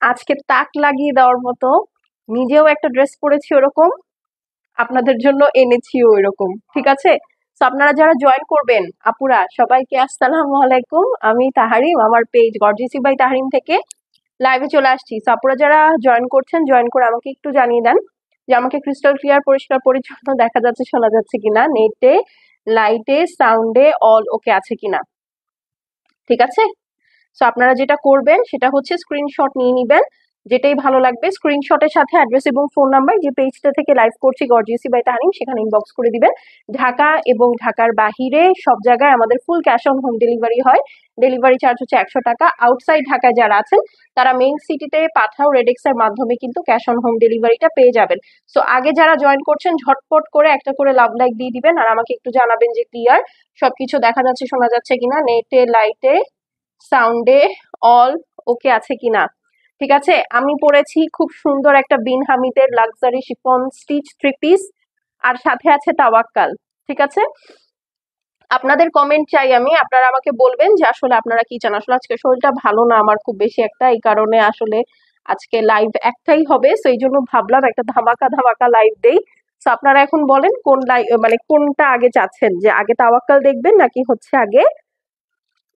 আজকে তাক লাগিয়ে দেওয়ার মতো নিজেও একটা ড্রেস পরেছি ওরকম, আপনাদের জন্য এনেছিও এরকম। ঠিক আছে, তো আপনারা যারা জয়েন করবেন আপুরা সবাইকে আসসালামু আলাইকুম। আমি তাহারিম, আমার পেজ গর্জিয়াসি বাই তাহারিম থেকে লাইভে চলে আসছি। তো আপুরা যারা জয়েন করছেন জয়েন করে আমাকে একটু জানিয়ে দেন যে আমাকে ক্রিস্টাল ক্লিয়ার পরিষ্কার পরিচ্ছন্ন দেখা যাচ্ছে, শোনা যাচ্ছে কিনা, নেটে লাইটে সাউন্ডে অল ওকে আছে কিনা। ঠিক আছে, সো আপনারা যেটা করবেন সেটা হচ্ছে স্ক্রিনশট নিয়ে নিবেন, যেটাই ভালো লাগবে স্ক্রিনশটের সাথে অ্যাড্রেস এবং ফোন নাম্বার, যে পেজটা থেকে লাইভ করছি গর্জিয়াসি বাই তাহরিম, সেখানে ইনবক্স করে দিবেন। ঢাকা এবং ঢাকার বাহিরে সব জায়গায় আমাদের full cash on home delivery হয়। ডেলিভারি চার্জ হচ্ছে 100 টাকা। আউটসাইড ঢাকায় যারা আছেন তারা মেইন সিটিতে পাঠাও রেডেক্সের মাধ্যমে কিন্তু ক্যাশ অন হোম ডেলিভারিটা পেয়ে যাবেন। সো আগে যারা জয়েন করছেন ঝটপট করে একটা করে লাভ লাইক দিয়ে দিবেন, আর আমাকে একটু জানাবেন যে ক্লিয়ার সবকিছু দেখা যাচ্ছে শোনা যাচ্ছে কিনা, নেটে লাইটে সাউন্ডে অল ওকে আছে কিনা। ঠিক আছে, আমি পরেছি খুব সুন্দর একটা বিন হামিদের লাক্সারি শিফন স্টিচ 3 পিস, আর সাথে আছে তাওয়াক্কাল। ঠিক আছে, আপনাদের কমেন্ট চাই আমি, আপনারা আমাকে বলবেন যে আসলে আপনারা কি চান। আসলে আজকে শরীরটা ভালো না আমার খুব বেশি একটা, এই কারণে আসলে আজকে লাইভ একটাই হবে, তো এই জন্য ভাবলাম একটা ধামাকা ধামাকা লাইভ দেই। তো আপনারা এখন বলেন কোন লাইভ মানে কোনটা আগে চাচ্ছেন, যে আগে তাওয়াক্কাল দেখবেন নাকি হচ্ছে আগে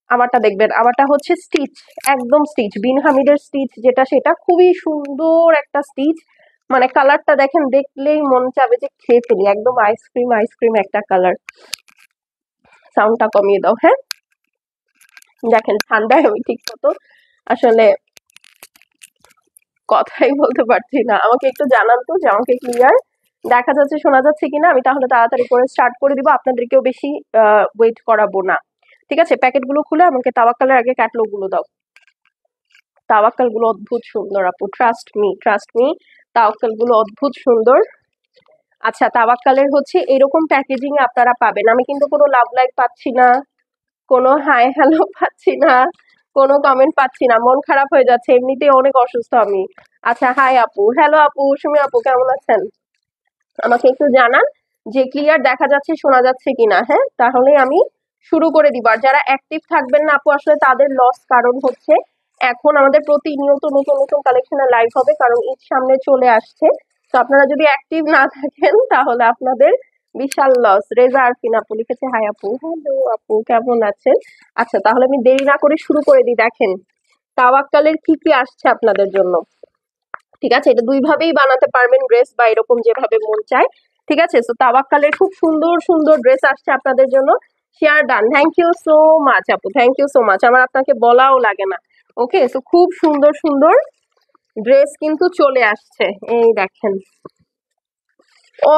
আমারটা দেখবেন। আমারটা হচ্ছে স্টিচ, একদম স্টিচ বিন হামিদের স্টিচ, যেটা সেটা খুবই সুন্দর একটা স্টিচ, মানে কালারটা দেখেন দেখলেই মন চাবে যে খেয়ে ফেলি, একদম আইসক্রিম আইসক্রিম একটা কালার। সাউন্ডটা কমিয়ে দাও, হ্যাঁ। দেখেন ঠান্ডায় আমি ঠিক মতো আসলে কথাই বলতে পারছি না, আমাকে একটু জানান তো যে আমাকে ক্লিয়ার দেখা যাচ্ছে শোনা যাচ্ছে কিনা, আমি তাহলে তাড়াতাড়ি করে স্টার্ট করে দিব, আপনাদেরকেও বেশি ওয়েট করাবো না। ঠিক আছে, প্যাকেটগুলো খুলে আমাকে তাওয়াক্কালের আগে ক্যাটলগ গুলো দাও। তাওয়াক্কাল গুলো অদ্ভুত সুন্দর আপু, ট্রাস্ট মি ট্রাস্ট মি, তাওয়াক্কাল গুলো অদ্ভুত সুন্দর। আচ্ছা, তাওয়াক্কালের হচ্ছে এরকম প্যাকেজিং আপনারা পাবেন, আমি কিন্তু কোনো লাভ লাইক পাচ্ছি না, কোনো হাই হ্যালো পাচ্ছি না, কোনো কমেন্ট পাচ্ছি না, মন খারাপ হয়ে যাচ্ছে, এমনিতেই অনেক অসুস্থ আমি। আচ্ছা, হাই আপু, হ্যালো আপু, সুমি আপু কেমন আছেন, আমাকে একটু জানান যে ক্লিয়ার দেখা যাচ্ছে শোনা যাচ্ছে কিনা। হ্যাঁ, তাহলে আমি শুরু করে দিব। আর যারা অ্যাক্টিভ থাকবেন না আপু আসলে তাদের লস, কারণ হচ্ছে এখন আমাদের প্রতিনিয়ত নতুন নতুন কালেকশনের লাইভ হবে, কারণ ঈদ সামনে চলে আসছে। তো আপনারা যদি অ্যাক্টিভ না থাকেন তাহলে আপনাদের বিশাল লস। রেজা আরফিন আপু লিখেছে হাই আপু, হ্যালো আপু কেমন আছেন। আচ্ছা, তাহলে আমি দেরি না করে শুরু করে দিই। দেখেন তাওয়াক্কালের কি কি আসছে আপনাদের জন্য। ঠিক আছে, এটা দুই ভাবেই বানাতে পারবেন ড্রেস, বা এরকম যেভাবে মন চায়। ঠিক আছে, তো তাওয়াক্কালের খুব সুন্দর সুন্দর ড্রেস আসছে আপনাদের জন্য। Share done, thank you so much আপু, থ্যাংক ইউ সো মাচ, আমার আপনাকে বলাও লাগে না। ওকে, তো খুব সুন্দর সুন্দর ড্রেস কিন্তু চলে আসছে, এই দেখেন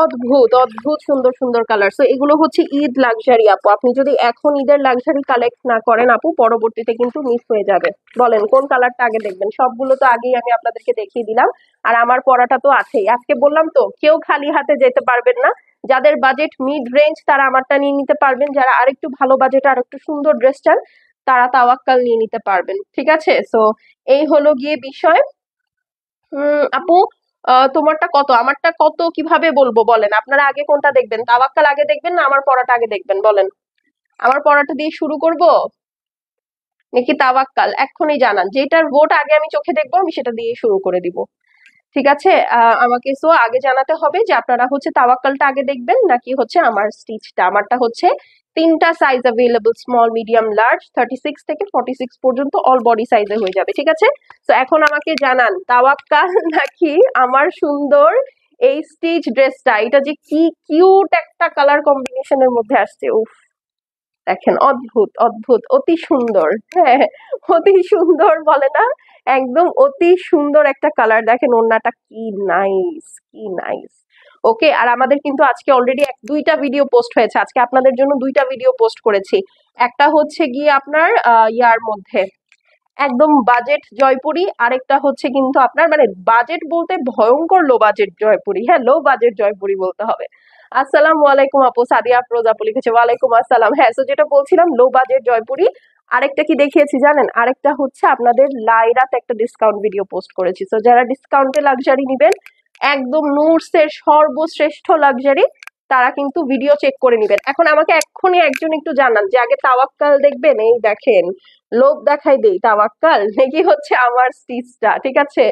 অদ্ভুত অদ্ভুত সুন্দর সুন্দর কালার। তো এগুলো হচ্ছে ঈদ লাক্সারি আপু, আপনি যদি এখন ঈদের লাক্সারি কালেক্ট না করেন আপু পরবর্তীতে কিন্তু মিস হয়ে যাবে। বলেন কোন কালারটা আগে দেখবেন, সবগুলো তো আগেই আমি আপনাদেরকে দেখিয়ে দিলাম, আর আমার পরাটা তো আছেই। আজকে বললাম তো কেউ খালি হাতে যেতে পারবেন না, যাদের বাজেট মিড রেঞ্জ তারা আমারটা নিয়ে নিতে পারবেন, যারা আরেকটু ভালো বাজেট আর একটু সুন্দর ড্রেস চান তারা তাওয়াক্কাল নিয়ে নিতে পারবেন। ঠিক আছে, সো এই হলো গিয়ে বিষয়। আপু তোমারটা কত আমারটা কত কিভাবে বলবো বলেন, আপনারা আগে কোনটা দেখবেন, তাওয়াক্কাল আগে দেখবেন না আমার পড়াটা আগে দেখবেন বলেন। আমার পড়াটা দিয়ে শুরু করব নাকি তাওয়াক্কাল, এক্ষুনি জানান, যেটার ভোট আগে আমি চোখে দেখবো আমি সেটা দিয়ে শুরু করে দিব। ঠিক আছে, আমাকে সো আগে জানাতে হবে যে আপনারা হচ্ছে তাওয়াক্কালটা আগে দেখবেন নাকি হচ্ছে আমার স্টিচটা। আমারটা হচ্ছে তিনটা size available, small medium large, 36 থেকে 46 পর্যন্ত অল বডি সাইজে হয়ে যাবে। ঠিক আছে, তো এখন আমাকে জানান তাওয়াক্কাল নাকি আমার সুন্দর এই স্টিচ ড্রেসটা। এটা যে কি কিউট একটা কালার কম্বিনেশনের মধ্যে আসছে, উফ দেখেন অদ্ভুত অদ্ভুত অতি সুন্দর, হ্যাঁ অতি সুন্দর বলে না, একদম অতি সুন্দর একটা কালার। দেখেন ওড়নাটা কি নাইস, কি নাইস। ওকে, আর আমাদের কিন্তু আজকে অলরেডি দুইটা ভিডিও পোস্ট হয়েছে, আজকে আপনাদের জন্য দুইটা ভিডিও পোস্ট করেছি। একটা হচ্ছে গিয়ে আপনার ইয়ার মধ্যে একদম বাজেট জয়পুরি, আরেকটা হচ্ছে কিন্তু আপনার মানে বাজেট বলতে ভয়ঙ্কর লো বাজেট জয়পুরি, হ্যাঁ লো বাজেট জয়পুরি বলতে হবে। আসসালামু আলাইকুম আপু, সাদিয়া আফরোজ আপু লিখেছে ওয়ালাইকুম আসসালাম। হ্যাঁ, তো যেটা বলছিলাম লো বাজেট জয়পুরি। আরেকটা কি দেখিয়েছি জানেন, আরেকটা হচ্ছে আপনাদের লাইরাতে একটা ডিসকাউন্ট ভিডিও পোস্ট করেছি, তো যারা ডিসকাউন্টে লাক্সারি নিবেন একদম নুটস এর সর্বশ্রেষ্ঠ লাক্সারি তারা কিন্তু ভিডিও চেক করে নেবেন। এখন আমাকে এক্ষুনি একজন একটু জানান যে আগে তাওয়াক্কাল দেখবেন, এই দেখেন লোভ দেখাই দেই তাওয়াক্কাল নাকি হচ্ছে আমার স্টিচটা, ঠিক আছে?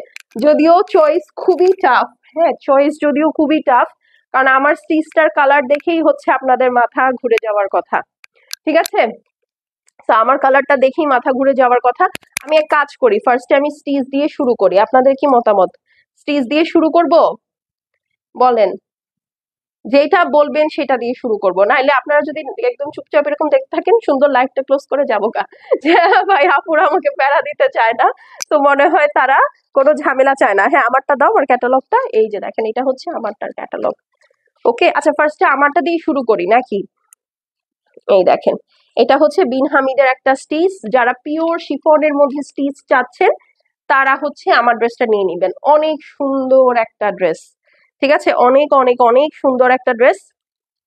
যদিও চয়েস খুবই টাফ, হ্যাঁ চয়েস যদিও খুবই টাফ, কারণ আমার স্টিচটার কালার দেখেই হচ্ছে আপনাদের মাথা ঘুরে যাওয়ার কথা, ঠিক আছে? তো আমার কালারটা দেখেই মাথা ঘুরে যাওয়ার কথা। আমি এক কাজ করি, ফার্স্টে আমি স্টিচ দিয়ে শুরু করি। আপনাদের কি মতামত? স্টিচ দিয়ে শুরু করব? বলেন, যেটা বলবেন সেটা দিয়ে শুরু করব, নাহলে আপনারা যদি একদম চুপচাপ এরকম দেখতে থাকেন সুন্দর লাইটটা ক্লোজ করে যাবো গা, যে ভাই আপুরা আমাকে প্যারা দিতে চায় না, তো মনে হয় তারা কোনো ঝামেলা চায় না। হ্যাঁ আমারটা দাও, আমার ক্যাটালগটা এই যে দেখেন, এটা হচ্ছে আমারটার ক্যাটালগ। ওকে আচ্ছা, ফার্স্টে আমারটা দিয়ে শুরু করি নাকি? এই দেখেন, এটা হচ্ছে বিন হামিদের একটা স্টিচ। যারা পিওর শিফনের মধ্যে স্টিচ চাচ্ছেন তারা হচ্ছে আমার ড্রেসটা নিয়ে নিবেন। অনেক সুন্দর একটা ড্রেস, ঠিক আছে? অনেক অনেক অনেক সুন্দর একটা ড্রেস।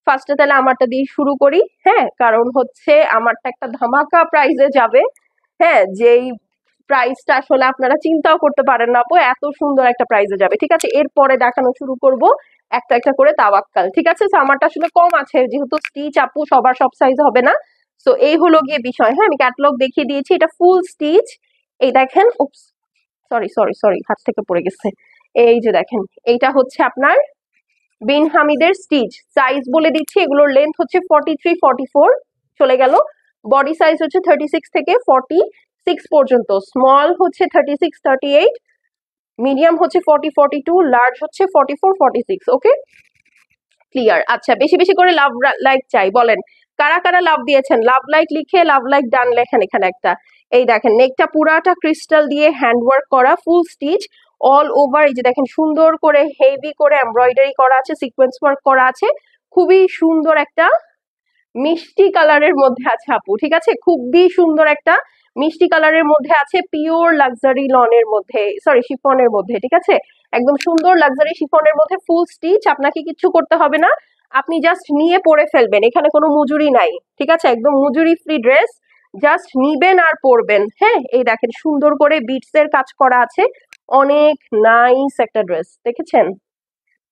ফার্স্টে তাহলে আমারটা দিয়ে শুরু করি, হ্যাঁ, কারণ হচ্ছে আমারটা একটা ধামাকা প্রাইজে যাবে, হ্যাঁ, যেই প্রাইসটা আসলে আপনারা চিন্তাও করতে পারেন না আপু, এত সুন্দর একটা প্রাইজে যাবে, ঠিক আছে? এরপরে দেখানো শুরু করব একটা একটা করে তাওয়াক্কাল, ঠিক আছে? তো আমারটা আসলে কম আছে, যেহেতু স্টিচ আপু সবার সব সাইজ হবে না, সো এই হলো গিয়ে বিষয়। হ্যাঁ আমি ক্যাটালগ দেখিয়ে দিয়েছি, এটা ফুল স্টিচ। এই দেখেন, উপস, সরি সরি সরি, হাত থেকে পড়ে গেছে। এই যে দেখেন, এইটা হচ্ছে আপনার বিন হামিদের স্টিচ। সাইজ বলে দিচ্ছি, এগুলোর লেন্থ হচ্ছে 43 44 চলে গেল, বডি সাইজ হচ্ছে 36 থেকে 46 পর্যন্ত, স্মল হচ্ছে 36 38, মিডিয়াম হচ্ছে 40 42, লার্জ হচ্ছে 44 46। Okay clear? আচ্ছা, বেশি বেশি করে লাভ লাইক চাই, বলেন কারা কারা লাভ দিয়েছেন? লাভ লাইক লিখে লাভ লাইক ডান লেখেন এখানে একটা। এই দেখেন নেকটা পুরাটা ক্রিস্টাল দিয়ে হ্যান্ডওয়ার্ক করা, ফুল স্টিচ অল ওভার। এই যে দেখেন সুন্দর করে হেভি করে এমব্রয়ডারি করা আছে, সিকোয়েন্স ওয়ার্ক করা আছে, খুবই সুন্দর একটা মিষ্টি কালারের মধ্যে আছে আপু, ঠিক আছে? খুবই সুন্দর একটা মিষ্টি কালারের মধ্যে আছে, পিওর লাক্সারি লনের মধ্যে, সরি শিফনের মধ্যে, ঠিক আছে? একদম সুন্দর লাক্সারি শিফনের মধ্যে ফুল স্টিচ, আপনাকে কিছু করতে হবে না, আপনি জাস্ট নিয়ে পরে ফেলবেন, এখানে কোনো মজুরি নাই, ঠিক আছে? একদম মজুরি ফ্রি ড্রেস, জাস্ট নিবেন আর পরবেন। হ্যাঁ এই দেখেন সুন্দর করে বিটস এর কাজ করা আছে, অনেক নাইস একটা ড্রেস, দেখেছেন?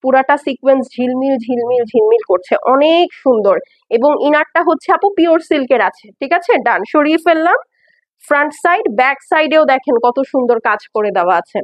পুরাটা সিকোয়েন্স ঝিলমিল ঝিলমিল ঝিলমিল করছে, অনেক সুন্দর। এবং ইনারটা হচ্ছে আপু পিওর সিল্কের আছে, ঠিক আছে? ডান, সরিয়ে ফেললাম। ফ্রন্ট সাইড, ব্যাক সাইডেও দেখেন কত সুন্দর কাজ করে দেওয়া আছে,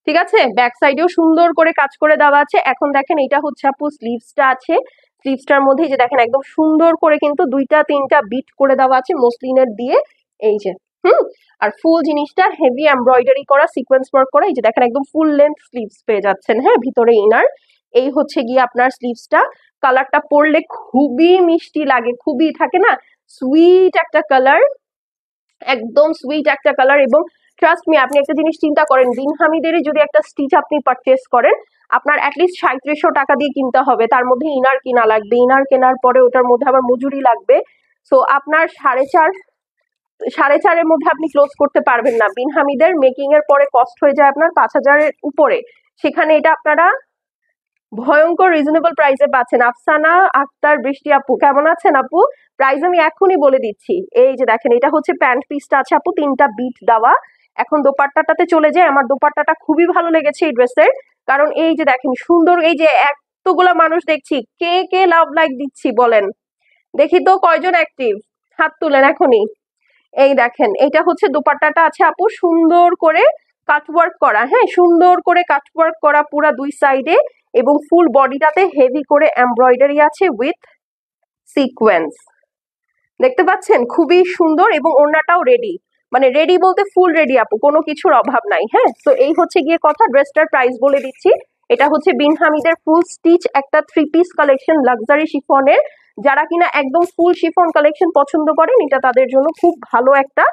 ঠিক আছে? ব্যাক সাইডেও সুন্দর করে কাজ করে দেওয়া আছে। এখন দেখেন এটা হচ্ছে আপু স্লিভসটা আছে, স্লিভসটার মধ্যে যে দেখেন একদম সুন্দর করে কিন্তু দুইটা তিনটা বিট করে দেওয়া আছে মসলিনের দিয়ে, এই যে হুম। আর ফুল জিনিসটা হেভি এমব্রয়ডারি করা, সিকোয়েন্স ওয়ার্ক করা, এই যে দেখেন একদম ফুল লেন্থ স্লিভস পেয়ে যাচ্ছেন, হ্যাঁ ভিতরে ইনার। এই হচ্ছে গিয়ে আপনার স্লিভসটা, কালারটা পরলে খুবই মিষ্টি লাগে, খুবই থাকে না সুইট একটা কালার, একদম সুইট একটা কালার। এবং ট্রাস্ট মি, আপনি একটা জিনিস চিন্তা করেন, বিন হামিদেরই যদি একটা স্টিচ আপনি পারচেস করেন, আপনার অ্যাটলিস্ট 3700 টাকা দিয়ে কিনতে হবে, তার মধ্যে ইনার কিনা লাগবে, ইনার কেনার পরে ওটার মধ্যে আবার মজুরি লাগবে, সো আপনার 4.5 মধ্যে আপনি ক্লোজ করতে পারবেন না। বিন হামিদের মেকিং এর পরে কস্ট হয়ে যায় আপনার 5000-এর উপরে, সেখানে এটা আপনারা ভয়ঙ্কর রিজনেবল প্রাইসে পাচ্ছেন। আফসানা আক্তার বৃষ্টি আপু কেমন আছেন আপু? প্রাইস আমি এখনই বলে দিচ্ছি। এই যে দেখেন এটা হচ্ছে প্যান্ট পিসটা আছে আপু, 3টা বিট দেওয়া। এখন দোপাট্টাটাতে চলে যায়, আমার দোপাট্টাটা খুবই ভালো লেগেছে এই ড্রেসের, কারণ এই যে দেখেন সুন্দর, এই যে এতগুলা মানুষ দেখছি, কে কে লাভ লাইক দিচ্ছি বলেন দেখি তো, কয়জন অ্যাক্টিভ হাত তুলেন এখনই। এই দেখেন এটা হচ্ছে দোপাট্টাটা আছে আপু সুন্দর করে কাটওয়ার্ক করা, হ্যাঁ সুন্দর করে কাটওয়ার্ক করা পুরা দুই সাইডে, এবং ফুল বডিটাতে হেভি করে এমব্রয়ডারি আছে উইথ সিকোয়েন্স, দেখতে পাচ্ছেন খুবই সুন্দর। এবং ওড়নাটাও রেডি, মানে রেডি বলতে ফুল রেডি আপু, কোনো কিছুর অভাব নাই। হ্যাঁ তো এই হচ্ছে গিয়ে কথা। ড্রেসটার প্রাইস বলে দিচ্ছি, এটা হচ্ছে বিন হামিদের ফুল স্টিচ একটা 3 পিস কালেকশন লাক্সারি শিফনের, যারা কিনা একদম ফুল শিফন কালেকশন পছন্দ করেন এটা তাদের জন্য খুব ভালো একটা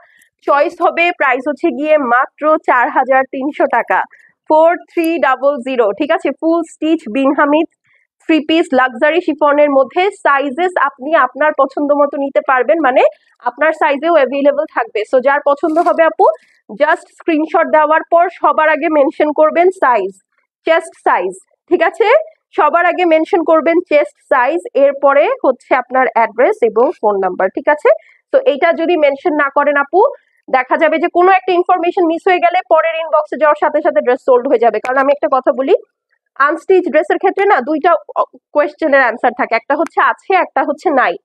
চয়েস হবে। প্রাইস হচ্ছে গিয়ে মাত্র 4300 টাকা, 4300, ঠিক আছে? ফুল স্টিচ বিন হামিদ 3 পিস লাক্সারি শিফনের মধ্যে, সাইজেস আপনি আপনার পছন্দ মতো নিতে পারবেন, মানে আপনার সাইজেও অ্যাভেলেবল থাকবে। সো যার পছন্দ হবে আপু জাস্ট স্ক্রিনশট দেওয়ার পর সবার আগে মেনশন করবেন সাইজ, চেস্ট সাইজ, ঠিক আছে? সবার আগে মেনশন করবেন চেস্ট সাইজ, এরপরে হচ্ছে আপনার অ্যাড্রেস এবং ফোন নাম্বার, ঠিক আছে? তো এইটা যদি মেনশন না করেন আপু, দেখা যাবে যে কোনো একটা ইনফরমেশন মিস হয়ে গেলে পরের ইনবক্সে যাওয়ার সাথে সাথে ড্রেস সোল্ড হয়ে যাবে। কারণ আমি একটা কথা বলি, আনস্টিচ ড্রেসের ক্ষেত্রে না দুইটা কোয়েশ্চেনের অ্যান্সার থাকে, একটা হচ্ছে আছে, একটা হচ্ছে নাই।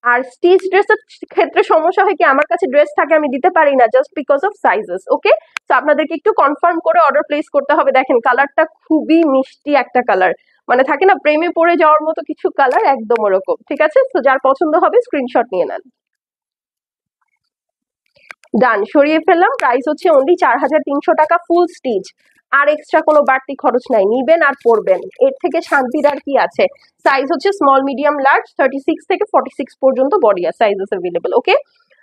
আর স্টিচ ড্রেসের ক্ষেত্রে সমস্যা হয় কি, আমার কাছে ড্রেস থাকে আমি দিতে পারি না জাস্ট বিকজ অফ সাইজেস। ওকে, তো আপনাদেরকে একটু কনফার্ম করে অর্ডার প্লেস করতে হবে। দেখেন কালারটা খুবই মিষ্টি একটা কালার, মানে থাকে না প্রেমে পড়ে যাওয়ার মতো কিছু কালার, একদম ওরকম। ঠিক আছে, তো যার পছন্দ হবে স্ক্রিনশট নিয়ে নেন। ডান, সরিয়ে ফেললাম। প্রাইস হচ্ছে অনলি 4300 টাকা ফুল স্টিচ, আর এক্সট্রা কোনো বাড়তি খরচ নাই, নিবেন আর পরবেন, এর থেকে শান্তির আর কি আছে। সাইজ হচ্ছে স্মল মিডিয়াম লার্জ, 36 থেকে 46 পর্যন্ত বডি সাইজেস अवेलेबल। ওকে,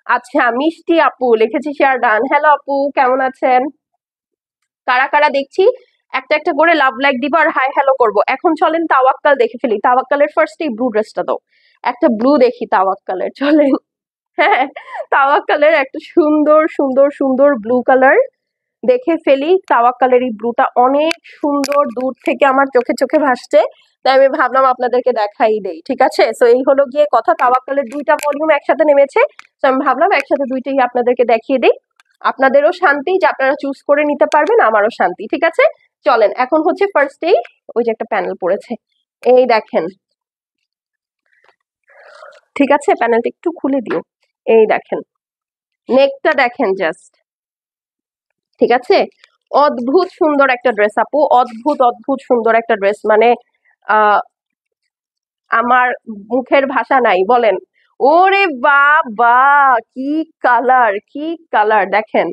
আচ্ছা মিষ্টি আপু লিখেছি শেয়ার ডান। হ্যালো আপু, কেমন আছেন? কারা কারা দেখছি একটা একটা করে লাভ লাইক দিব আর হাই হ্যালো করব। এখন চলেন তাওয়াক্কাল দেখে ফেলি। তাওয়াক্কালের ফার্স্টে ব্লু ড্রেসটা দাও, একটা ব্লু দেখি তাওয়াক্কালের, চলেন। হ্যাঁ, তাওয়াক্কালের একটা সুন্দর সুন্দর সুন্দর ব্লু কালার দেখে ফেলি। তাওয়াক্কালের এই ব্লুটা অনেক সুন্দর, দূর থেকে আমার চোখে চোখে ভাসছে, তাই আমি ভাবলাম আপনাদেরকে দেখাই দেই। ঠিক আছে, তো এই হলো গিয়ে কথা। তাওয়াক্কালের দুইটা ভলিউম একসাথে নেমেছে, তো আমি ভাবলাম একসাথে দুইটাই আপনাদেরকে দেখিয়ে দিই। আপনাদেরও শান্তি যে আপনারা চুজ করে নিতে পারবেন, আমারও শান্তি। ঠিক আছে, চলেন। এখন হচ্ছে ফার্স্টেই ওই যে একটা প্যানেল পড়েছে, এই দেখেন। ঠিক আছে, প্যানেলটা একটু খুলে দিও। এই দেখেন, নেকটা দেখেন জাস্ট। ঠিক আছে, অদ্ভুত সুন্দর একটা ড্রেস আপু, অদ্ভুত অদ্ভুত সুন্দর একটা ড্রেস, মানে আহ আমার মুখের ভাষা নাই বলেন। ওরে বাবা, কি কালার, কি কালার দেখেন,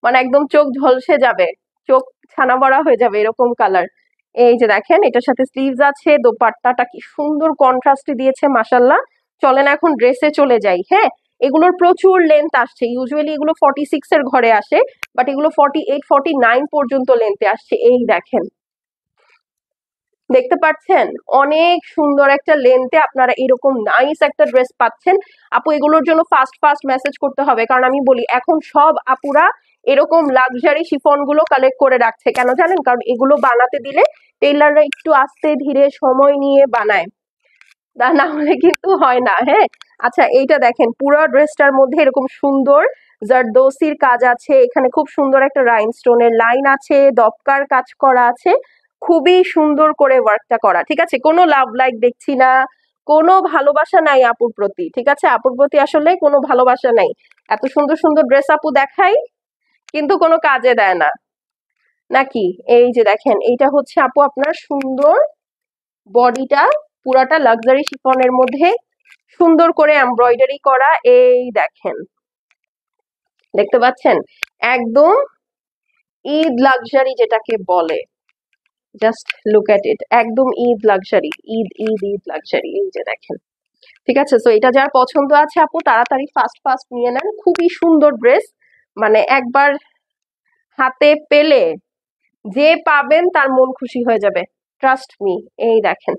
মানে একদম চোখ ঝলসে যাবে, চোখ ছানা বড়া হয়ে যাবে এরকম কালার। এই যে দেখেন, এটার সাথে স্লিভস আছে, দোপাট্টাটা কি সুন্দর কন্ট্রাস্টে দিয়েছে মাশাল্লাহ। চলেন এখন ড্রেসে চলে যাই। হ্যাঁ, এগুলোর প্রচুর লেন্থ আসছে, ইউজুয়ালি এগুলো 46 এর ঘরে আসে, বাট এগুলো 48 49 পর্যন্ত লেন্থে আসছে। এই দেখেন, দেখতে পাচ্ছেন অনেক সুন্দর একটা লেন্থে আপনারা এরকম নাইস একটা ড্রেস পাচ্ছেন। আপু এগুলোর জন্য ফাস্ট ফাস্ট মেসেজ করতে হবে, কারণ আমি বলি এখন সব আপুরা এরকম লাক্সারি শিফন গুলো কালেক্ট করে রাখছে। কেন জানেন? কারণ এগুলো বানাতে দিলে টেইলাররা একটু আস্তে ধীরে সময় নিয়ে বানায়, তা না হলে কিন্তু হয় না। হ্যাঁ, আচ্ছা এইটা দেখেন, পুরো ড্রেসটার মধ্যে এরকম সুন্দর জারদোসির কাজ আছে, এখানে খুব সুন্দর একটা রাইনস্টোনের লাইন আছে, দপকার কাজ করা আছে, খুবই সুন্দর করে ওয়ার্কটা করা। ঠিক আছে, কোনো লাভ লাইক দেখছি না, কোনো ভালোবাসা নাই আপুর প্রতি। ঠিক আছে, আপুর প্রতি আসলে কোনো ভালোবাসা নাই। এত সুন্দর সুন্দর ড্রেস আপু দেখাই, কিন্তু কোনো কাজে দেয় না নাকি। এই যে দেখেন, এইটা হচ্ছে আপু আপনার সুন্দর বডিটা, পুরাটা লাক্সারি শিফনের মধ্যে সুন্দর করে এমব্রয়ডারি করা। এই দেখেন, দেখতে পাচ্ছেন, একদম ঈদ লাক্সারি যেটাকে বলে, জাস্ট লুক এট ইট, একদম ঈদ লাক্সারি, ঈদ ঈদ ঈদ লাক্সারি। এই যে দেখেন। ঠিক আছে, তো এটা যার পছন্দ আছে আপু তাড়াতাড়ি ফাস্ট ফাস্ট নিয়ে নেন, খুবই সুন্দর ড্রেস, মানে একবার হাতে পেলে যে পাবেন তার মন খুশি হয়ে যাবে, ট্রাস্ট মি। এই দেখেন,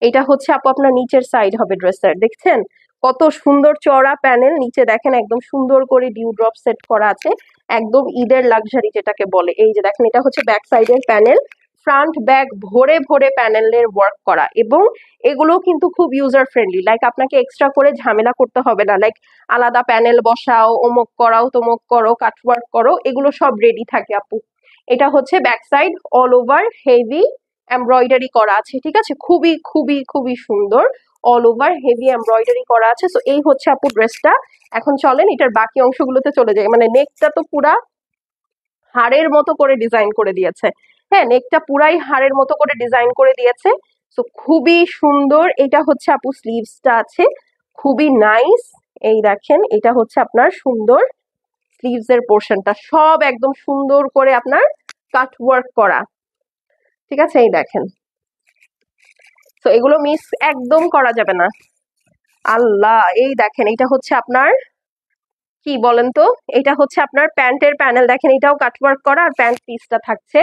এটা হচ্ছে আপু আপনার নিচের সাইড হবে ড্রেসের, দেখছেন কত সুন্দর চওড়া প্যানেল, নিচে দেখেন একদম সুন্দর করে ডিউ ড্রপ সেট করা আছে, একদম ঈদের লাক্সারি যেটাকে বলে। এই যে দেখেন, এটা হচ্ছে ব্যাক সাইডের প্যানেল, ফ্রন্ট ব্যাক ভরে ভরে প্যানেলের ওয়ার্ক করা, এবং এগুলো কিন্তু খুব ইউজার ফ্রেন্ডলি, লাইক আপনাকে এক্সট্রা করে ঝামেলা করতে হবে না, লাইক আলাদা প্যানেল বসাও, অমুক করাও, তমুক করো, কাটওয়ার্ক করো, এগুলো সব রেডি থাকে আপু। এটা হচ্ছে back side, all over heavy embroidery করা আছে। ঠিক আছে, খুবই খুবই খুবই সুন্দর, অল ওভার হেভি এমব্রয়ডারি করা আছে। সো এই হচ্ছে আপু ড্রেসটা। এখন চলেন এটার বাকি অংশগুলোতে চলে যাই। মানে নেকটা তো পুরা হাড়ের মতো করে ডিজাইন করে দিয়েছে। হ্যাঁ, নেকটা পুরাই হাড়ের মতো করে ডিজাইন করে দিয়েছে, সো খুবই সুন্দর। এটা হচ্ছে আপু স্লিভসটা আছে, খুবই নাইস। এই দেখেন, এটা হচ্ছে আপনার সুন্দর স্লিভস এর পোর্শনটা, সব একদম সুন্দর করে আপনার কাট ওয়ার্ক করা। ঠিক আছে, এই দেখেন, তো এগুলো মিস একদম করা যাবে না। আল্লাহ, এই দেখেন, এটা হচ্ছে আপনার কি বলেন তো, এটা হচ্ছে আপনার প্যান্টের প্যানেল, দেখেন এটাও কাটওয়ার্ক করা, আর প্যান্ট পিসটা থাকছে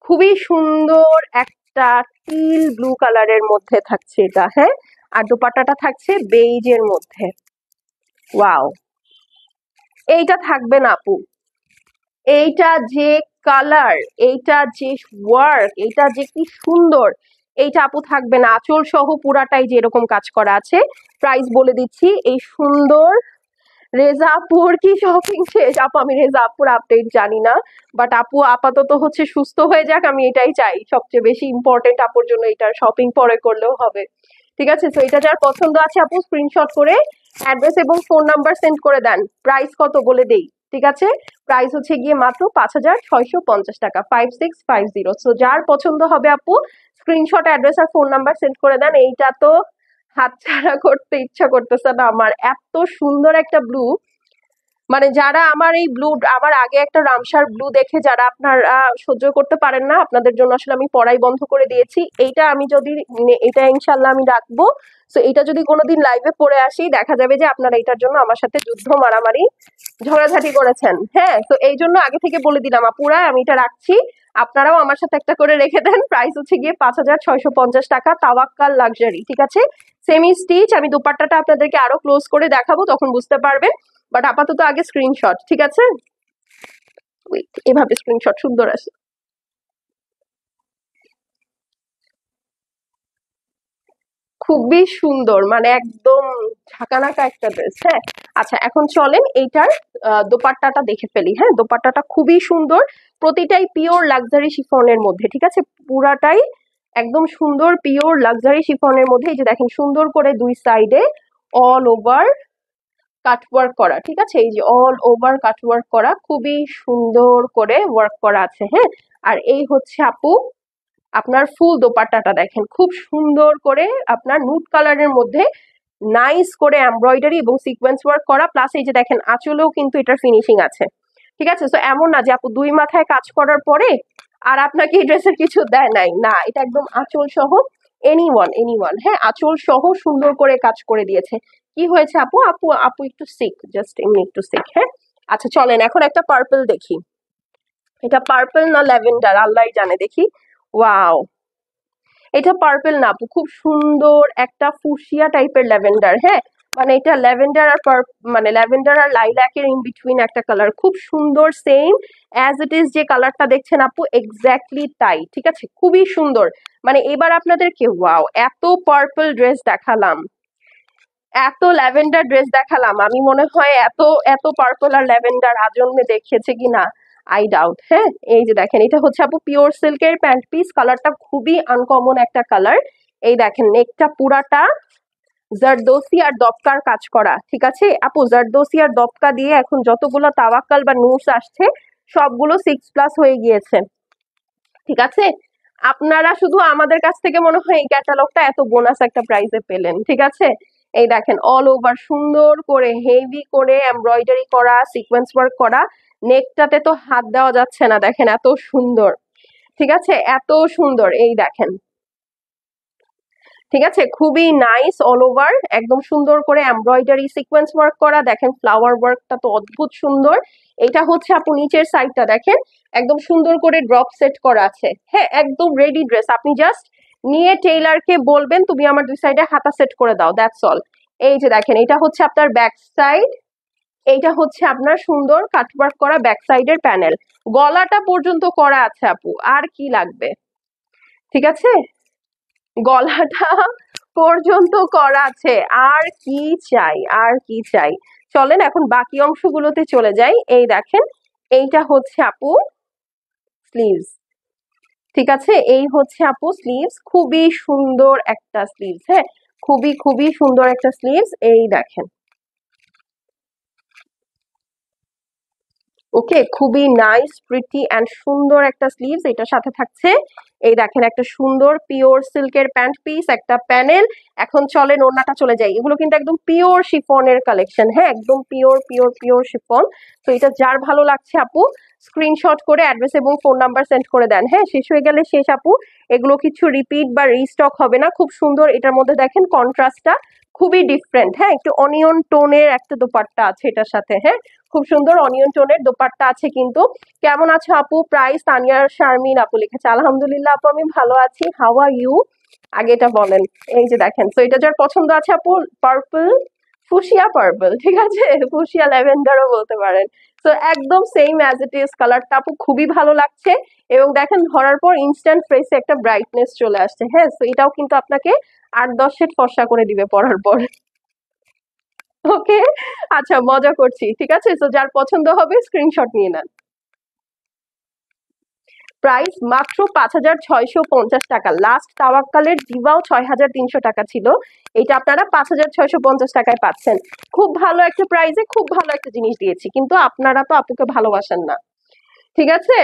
খুবই সুন্দর একটা টিল ব্লু কালারের মধ্যে থাকছে এটা। হ্যাঁ, আর দোপাট্টাটা থাকছে বেইজের মধ্যে। ওয়াও, এইটা থাকবে না আপু, এইটা যে কালার, এইটা যে ওয়ার্ক, এইটা যে কি সুন্দর, এইটা আপু থাকবে না। আঁচল সহ পুরাটাই যে এরকম কাজ করা আছে। প্রাইস বলে দিচ্ছি, এই সুন্দর রেজা আপুর কি শপিং শেষ? আপু আমি রেজা আপুর আপডেট জানি না, বাট আপু আপাতত হচ্ছে সুস্থ হয়ে যাক, আমি এটাই চাই। সবচেয়ে বেশি ইম্পর্টেন্ট আপুর জন্য এটা, শপিং পরে করলেও হবে। ঠিক আছে, তো এটা যার পছন্দ আছে আপু স্ক্রিনশট করে অ্যাড্রেস এবং ফোন নাম্বার সেন্ড করে দেন। প্রাইস কত বলে দেই, ঠিক আছে? প্রাইস হচ্ছে গিয়ে মাত্র 5,650 টাকা, 5650। সো যার পছন্দ হবে আপু স্ক্রিনশট অ্যাড্রেস আর ফোন নাম্বার সেন্ড করে দেন। এইটা তো হাতছাড়া করতে ইচ্ছা করতেছে না আমার, এত সুন্দর একটা ব্লু। মানে যারা আমার এই ব্লু, আমার আগে একটা রামসার ব্লু দেখে যারা আপনারা সহ্য করতে পারেন না, আপনাদের জন্য আসলে আমি পড়াই বন্ধ করে দিয়েছি। এইটা আমি যদি এটা ইনশাল্লাহ আমি রাখবো। তো এটা যদি কোনোদিন লাইভে পড়ে আসি, দেখা যাবে যে আপনারা এটার জন্য আমার সাথে যুদ্ধ মারামারি ঝগড়াঝাটি করেছেন। হ্যাঁ, তো এই জন্য আগে থেকে বলে দিলাম আপুরা, আমি এটা রাখছি, আপনারাও আমার সাথে একটা করে রেখে দেন। প্রাইস হচ্ছে গিয়ে 5,650 টাকা, তাওয়াক্কাল লাক্সারি। ঠিক আছে, সেমি স্টিচ। আমি দুপাট্টাটা আপনাদেরকে আরো ক্লোজ করে দেখাবো, তখন বুঝতে পারবেন। বাট আপাতত আগে স্ক্রিনশট, ঠিক আছে? ওয়েট, এভাবে স্ক্রিনশট সুন্দর আছে, খুবই সুন্দর, মানে একদম ঝাঁকানাকা একটা ড্রেস। হ্যাঁ, আচ্ছা এখন চলেন এইটার দোপাট্টাটা দেখে ফেলি। হ্যাঁ, দোপাট্টাটা খুবই সুন্দর, প্রতিটাই পিওর লাক্সারি শিফনের মধ্যে। ঠিক আছে, পুরাটাই একদম সুন্দর পিওর লাক্সারি শিফনের মধ্যে। এই যে দেখেন সুন্দর করে দুই সাইডে অল ওভার কাটওয়ার্ক করা। ঠিক আছে, এই যে অল ওভার কাটওয়ার্ক করা, খুবই সুন্দর করে ওয়ার্ক করা আছে। হ্যাঁ, আর এই হচ্ছে আপু আপনার ফুল দোপাট্টাটা দেখেন, খুব সুন্দর করে আপনার নুট কালারের মধ্যে নাইস করে এমব্রয়ডারি এবং সিকোয়েন্স ওয়ার্ক করা, প্লাস এই যে দেখেন আঁচলেও কিন্তু এটার ফিনিশিং আছে। ঠিক আছে, তো এমন না যে আপু দুই মাথায় কাজ করার পরে আর আপনাকে এই ড্রেসের কিছু দেয় নাই, না, এটা একদম আঁচল সহ এনিওয়ান, হ্যাঁ, আঁচল সহ সুন্দর করে কাজ করে দিয়েছে। কি হয়েছে আপু? আপু আপু একটু সিক, জাস্ট এমনি একটু সিক। হ্যাঁ, আচ্ছা চলেন এখন একটা পার্পল দেখি। এটা পার্পল না ল্যাভেন্ডার আল্লাহই জানে, দেখি। ওয়াও, এটা পার্পল না আপু, খুব সুন্দর একটা ফুসিয়া টাইপের ল্যাভেন্ডার। হ্যাঁ, মানে এটা ল্যাভেন্ডার আর মানে ল্যাভেন্ডার আর লাইল্যাকের ইন বিটুইন একটা কালার, খুব সুন্দর, সেম অ্যাজ ইট ইজ যে কালারটা দেখছেন আপু, এক্স্যাক্টলি তাই। ঠিক আছে, খুবই সুন্দর। মানে এবার আপনাদেরকে ওয়াও, এত পার্পল ড্রেস দেখালাম, এত ল্যাভেন্ডার ড্রেস দেখালাম, আমি মনে হয় এত এত পার্পল আর ল্যাভেন্ডার আজন্মে দেখিয়েছে কিনা আই ডাউট। হ্যাঁ, এই যে দেখেন এটা হচ্ছে আপু পিওর সিল্কের প্যান্ট পিস, কালারটা খুবই আনকমন একটা কালার। এই দেখেন নেকটা পুরাটা জারদোসি আর দপকার কাজ করা। ঠিক আছে আপু, জারদোসি আর দপকা দিয়ে এখন যতগুলো তাওয়াক্কাল বা নুটস আসছে সবগুলো 6+ হয়ে গিয়েছে। ঠিক আছে, আপনারা শুধু আমাদের কাছ থেকে মনে হয় এই ক্যাটালগটা এত বোনাস একটা প্রাইসে পেলেন। ঠিক আছে, এই দেখেন অল ওভার সুন্দর করে হেভি করে এমব্রয়ডারি করা, সিকোয়েন্স ওয়ার্ক করা, নেকটাতে তো হাত দেওয়া যাচ্ছে না, দেখেন এত সুন্দর। ঠিক আছে, এত সুন্দর, এই দেখেন। ঠিক আছে, খুবই নাইস, অল ওভার একদম সুন্দর করে এমব্রয়ডারি সিকোয়েন্স ওয়ার্ক করা, দেখেন ফ্লাওয়ার ওয়ার্কটা তো অদ্ভুত সুন্দর। এটা হচ্ছে আপু নিচের সাইডটা দেখেন, একদম সুন্দর করে ড্রপ সেট করা আছে। হ্যাঁ, একদম রেডি ড্রেস, আপনি জাস্ট নিয়ে টেইলারকে বলবেন তুমি আমার দুই সাইডে হাতা সেট করে দাও, দ্যাটস অল। এই যে দেখেন এটা হচ্ছে আপনার ব্যাক সাইড, এইটা হচ্ছে আপনার সুন্দর কাটওয়ার্ক করা ব্যাক সাইডের প্যানেল, গলাটা পর্যন্ত করা আছে আপু, আর কি লাগবে? ঠিক আছে, গলাটা পর্যন্ত করা আছে, আর কি চাই, আর কি চাই? চলেন এখন বাকি অংশগুলোতে চলে যাই। এই দেখেন এইটা হচ্ছে আপু স্লিভস। ঠিক আছে, এই হচ্ছে আপু স্লিভস, খুবই সুন্দর একটা স্লিভস। হ্যাঁ, খুবই খুবই সুন্দর একটা স্লিভস, এই দেখেন। ওকে, খুবই নাইস প্রিটি অ্যান্ড সুন্দর একটা স্লিভস, এটার সাথে থাকছে এই দেখেন একটা সুন্দর পিওর সিল্কের প্যান্ট পিস, একটা প্যানেল। এখন চলেন ওড়নাটা চলে যাই, এগুলো কিন্তু একদম পিওর শিফনের কালেকশন। হ্যাঁ, একদম পিওর পিওর পিওর শিফন। তো এটা যার ভালো লাগছে আপু স্ক্রিনশট করে অ্যাড্রেস এবং ফোন নাম্বার সেন্ড করে দেন। হ্যাঁ, শেষ হয়ে গেলে শেষ আপু, এগুলো কিছু রিপিট বা রিস্টক হবে না। খুব সুন্দর, এটার মধ্যে দেখেন কন্ট্রাস্টটা খুবই ডিফারেন্ট। হ্যাঁ, একটু অনিয়ন টোনের একটা দোপাট্টা আছে এটার সাথে। হ্যাঁ, খুব সুন্দর অনিয়ন টোনের দোপাট্টা আছে কিন্তু। কেমন আছো আপু? প্রাইস তানিয়া শারমিন আপু লিখেছে, আলহামদুলিল্লাহ আপু আমি ভালো আছি, হাউ আর ইউ? আগে এটা বলেন। এই যে দেখেন, তো এটা যার পছন্দ আছে আপু, পার্পল, ফুশিয়া পার্পল, ঠিক আছে, ফুশিয়া ল্যাভেন্ডারও বলতে পারেন। তো একদম সেম অ্যাজ ইট ইজ, কালারটা আপু খুবই ভালো লাগছে। এবং দেখেন ধরার পর ইনস্ট্যান্ট ফেসে একটা ব্রাইটনেস চলে আসছে। হ্যাঁ, তো এটাও কিন্তু আপনাকে 8-10 শেড ফর্সা করে দিবে পরার পর। ওকে, আচ্ছা মজা করছি, ঠিক আছে। তো যার পছন্দ হবে স্ক্রিনশট নিয়ে নেন। প্রাইস মাত্র 5,650 টাকা। লাস্ট তাওয়াক্কালের জিবাও 6,300 টাকা ছিল, এটা আপনারা 5,650 টাকায় পাচ্ছেন। খুব ভালো একটা প্রাইসে খুব ভালো একটা জিনিস দিয়েছি, কিন্তু আপনারা তো আপুকে ভালোবাসেন না, ঠিক আছে।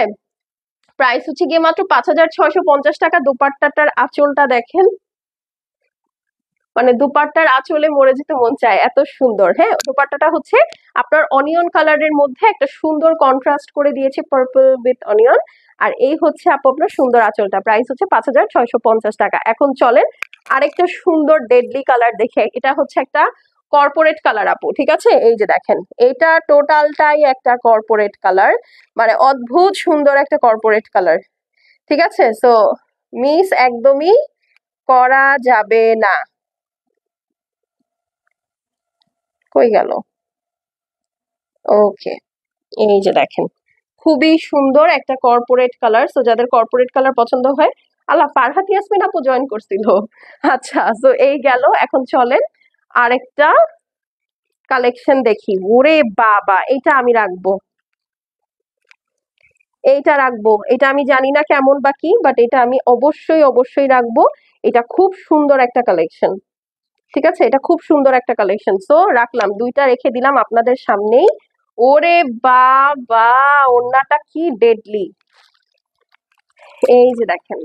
প্রাইস হচ্ছে গিয়ে মাত্র 5,650 টাকা। দোপাট্টাটার আঁচলটা দেখেন, মানে দুপাট্টার আঁচলে মরে যেতে মন চায়, এত সুন্দর। হ্যাঁ, দুপাট্টাটা হচ্ছে আপনার অনিয়ন কালারের মধ্যে একটা সুন্দর কন্ট্রাস্ট করে দিয়েছে, পার্পল উইথ অনিয়ন। আর এই হচ্ছে আপু আপনার সুন্দর আঁচলটা। প্রাইস হচ্ছে 5,650 টাকা। এখন চলেন আরেকটা সুন্দর ডেডলি কালার দেখে। এটা হচ্ছে একটা কর্পোরেট কালার আপু, ঠিক আছে। এই যে দেখেন, এটা টোটালটাই একটা কর্পোরেট কালার, মানে অদ্ভুত সুন্দর একটা কর্পোরেট কালার, ঠিক আছে। সো মিস একদমই করা যাবে না। কই গেল? ওকে, এই যে দেখেন, খুবই সুন্দর একটা কর্পোরেট কালার। সো যাদের কর্পোরেট কালার পছন্দ হয়, আল্লাহ, ফারহাত ইয়াসমিন আপু জয়েন করছিল। আচ্ছা, সো এই গেল। এখন চলেন আরেকটা কালেকশন দেখি। ওরে বাবা, এটা আমি রাখবো, এইটা রাখবো। এটা আমি জানি না কেমন বা কি, বাট এটা আমি অবশ্যই অবশ্যই রাখবো। এটা খুব সুন্দর একটা কালেকশন, ঠিক আছে। এটা খুব সুন্দর একটা কালেকশন। সো রাখলাম, দুইটা রেখে দিলাম আপনাদের সামনেই। ওরে বাবা, ওড়নাটা কি ডেডলি! এই যে দেখেন,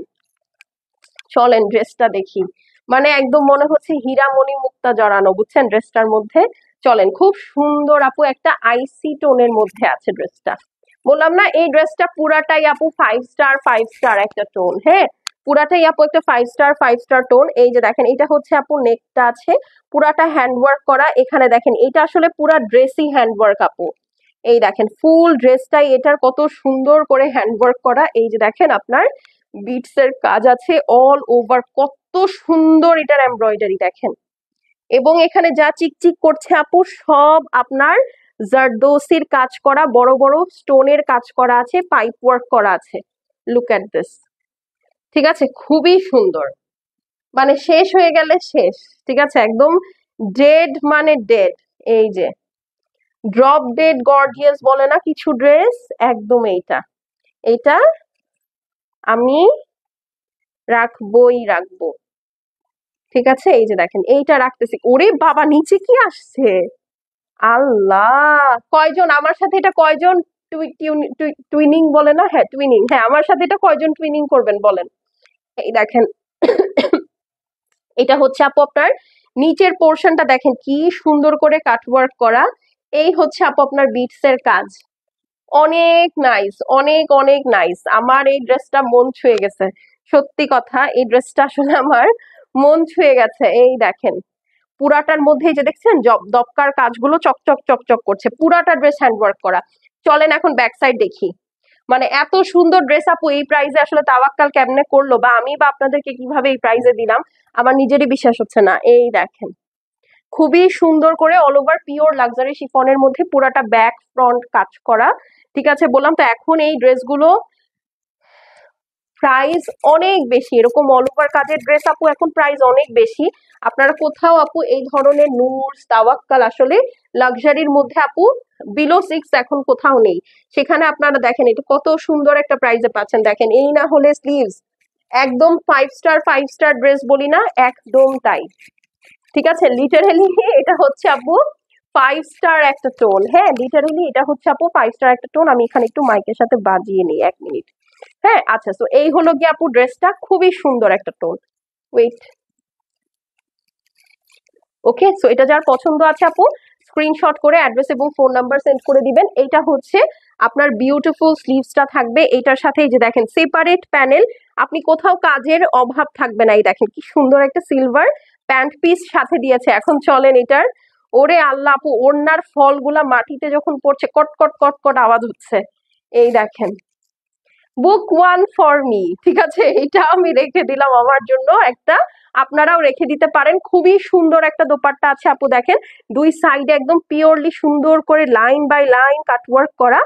চলেন ড্রেসটা দেখি। মানে একদম মনে হচ্ছে হীরামণি মুক্তা জড়ানো, বুঝছেন ড্রেসটার মধ্যে। চলেন, খুব সুন্দর আপু, একটা আইসি টোনের মধ্যে আছে ড্রেসটা। বললাম না, এই ড্রেসটা পুরাটাই আপু 5 স্টার 5 স্টার একটা টোন। হ্যাঁ, পুরাটাই আপু একটা 5 স্টার 5 স্টার টোন। এই যে দেখেন, এটা হচ্ছে আপু নেকটা আছে পুরাটা হ্যান্ডওয়ার্ক করা। এখানে দেখেন, এটা আসলে পুরা ড্রেসই হ্যান্ডওয়ার্ক আপু। এই দেখেন, ফুল ড্রেসটাই এটার কত সুন্দর করে হ্যান্ডওয়ার্ক করা। এই যে দেখেন, আপনার বিটস এর কাজ আছে অল ওভার, কত সুন্দর এটার এমব্রয়ডারি দেখেন। এবং এখানে যা চিকচিক করছে আপু, সব আপনার জারদোসির কাজ করা, বড় বড় স্টোনের কাজ করা আছে, পাইপ ওয়ার্ক করা আছে। লুক এট দিস, ঠিক আছে, খুবই সুন্দর। মানে শেষ হয়ে গেলে শেষ, ঠিক আছে, একদম ডেড মানে ডেড। এই যে ড্রপ ডেড গর্জিয়াস বলে না কিছু ড্রেস, একদম এইটা। এটা আমি রাখবোই রাখবো, ঠিক আছে। এই যে দেখেন, এইটা রাখতেছি। ওরে বাবা, নিচে কি আসছে! আল্লাহ, কয়জন আমার সাথে এটা কয়জন টুইনিং বলে না, হ্যাঁ টুইনিং, হ্যাঁ আমার সাথে এটা কয়জন টুইনিং করবেন বলেন। এই দেখেন, এটা হচ্ছে আপু আপনার নিচের পোর্শনটা দেখেন কি সুন্দর করে কাটওয়ার্ক করা। এই হচ্ছে আপু আপনার বিটস এর কাজ, অনেক নাইস, অনেক অনেক নাইস। আমার এই ড্রেসটা মন ছুঁয়ে গেছে, সত্যি কথা, এই ড্রেসটা আসলে আমার মন ছুঁয়ে গেছে। এই দেখেন, পুরাটার মধ্যে এই যে দেখছেন দপকার কাজগুলো চকচক চকচক করছে, পুরাটা ড্রেস হ্যান্ডওয়ার্ক করা। চলেন এখন ব্যাক সাইড দেখি। মানে এত সুন্দর ড্রেস আপু এই প্রাইসে আসলে তাওয়াক্কাল কেমনে করলো, বা আমি বা আপনাদেরকে কিভাবে এই প্রাইসে দিলাম, আমার নিজেরই বিশ্বাস হচ্ছে না। এই দেখেন, খুবই সুন্দর করে অল ওভার পিওর লাক্সারি শিফনের মধ্যে পুরাটা ব্যাক ফ্রন্ট কাজ করা, ঠিক আছে। বললাম তো, এখন এই ড্রেসগুলো প্রাইস অনেক বেশি, এরকম অল ওভার কাজের ড্রেস আপু এখন প্রাইস অনেক বেশি। আপনারা কোথাও আপু এই ধরনের নূর তাওয়াক্কাল আসলে লাক্সারির মধ্যে আপু বিলো 6 এখন কোথাও নেই। সেখানে আপনারা দেখেন এটা কত সুন্দর একটা প্রাইসে পাচ্ছেন। দেখেন, এই না হলে স্লিভস একদম 5 স্টার 5 স্টার ড্রেস বলি না, একদম তাই, ঠিক আছে। লিটারেলি এটা হচ্ছে আপু 5 স্টার একটা টোন। হ্যাঁ, লিটারেলি এটা হচ্ছে আপু 5 স্টার একটা টোন। আমি এখানে একটু মাইকের সাথে বাজিয়ে নিই, 1 মিনিট। হ্যাঁ, আচ্ছা, তো এই হলো গিয়ে আপু ড্রেসটা, খুবই সুন্দর একটা টোন। ওয়েট, ওকে। সো এটা যার পছন্দ আছে আপু স্ক্রিনশট করে অ্যাড্রেস এবং ফোন নাম্বার সেন্ড করে দিবেন। এটা হচ্ছে আপনার বিউটিফুল স্লিভসটা থাকবে এটার সাথে। এই যে দেখেন, সেপারেট প্যানেল, আপনি কোথাও কাজের অভাব থাকবে না। এই দেখেন কি সুন্দর একটা সিলভার প্যান্ট পিস সাথে দিয়েছে। এখন চলেন এটার, ওরে আল্লাহ আপু, ওড়নার ফলগুলা মাটিতে যখন পড়ছে কট কট কট কট আওয়াজ হচ্ছে। এই দেখেন, বুক ওয়ান ফর মি, ঠিক আছে, এটা আমি রেখে দিলাম আমার জন্য একটা, আপনারাও রেখে দিতে পারেন। খুবই সুন্দর একটা দোপাট্টা আছে আপু, দেখেন দুই সাইডে একদম পিওরলি সুন্দর করে লাইন বাই লাইন কাটওয়ার্ক করা,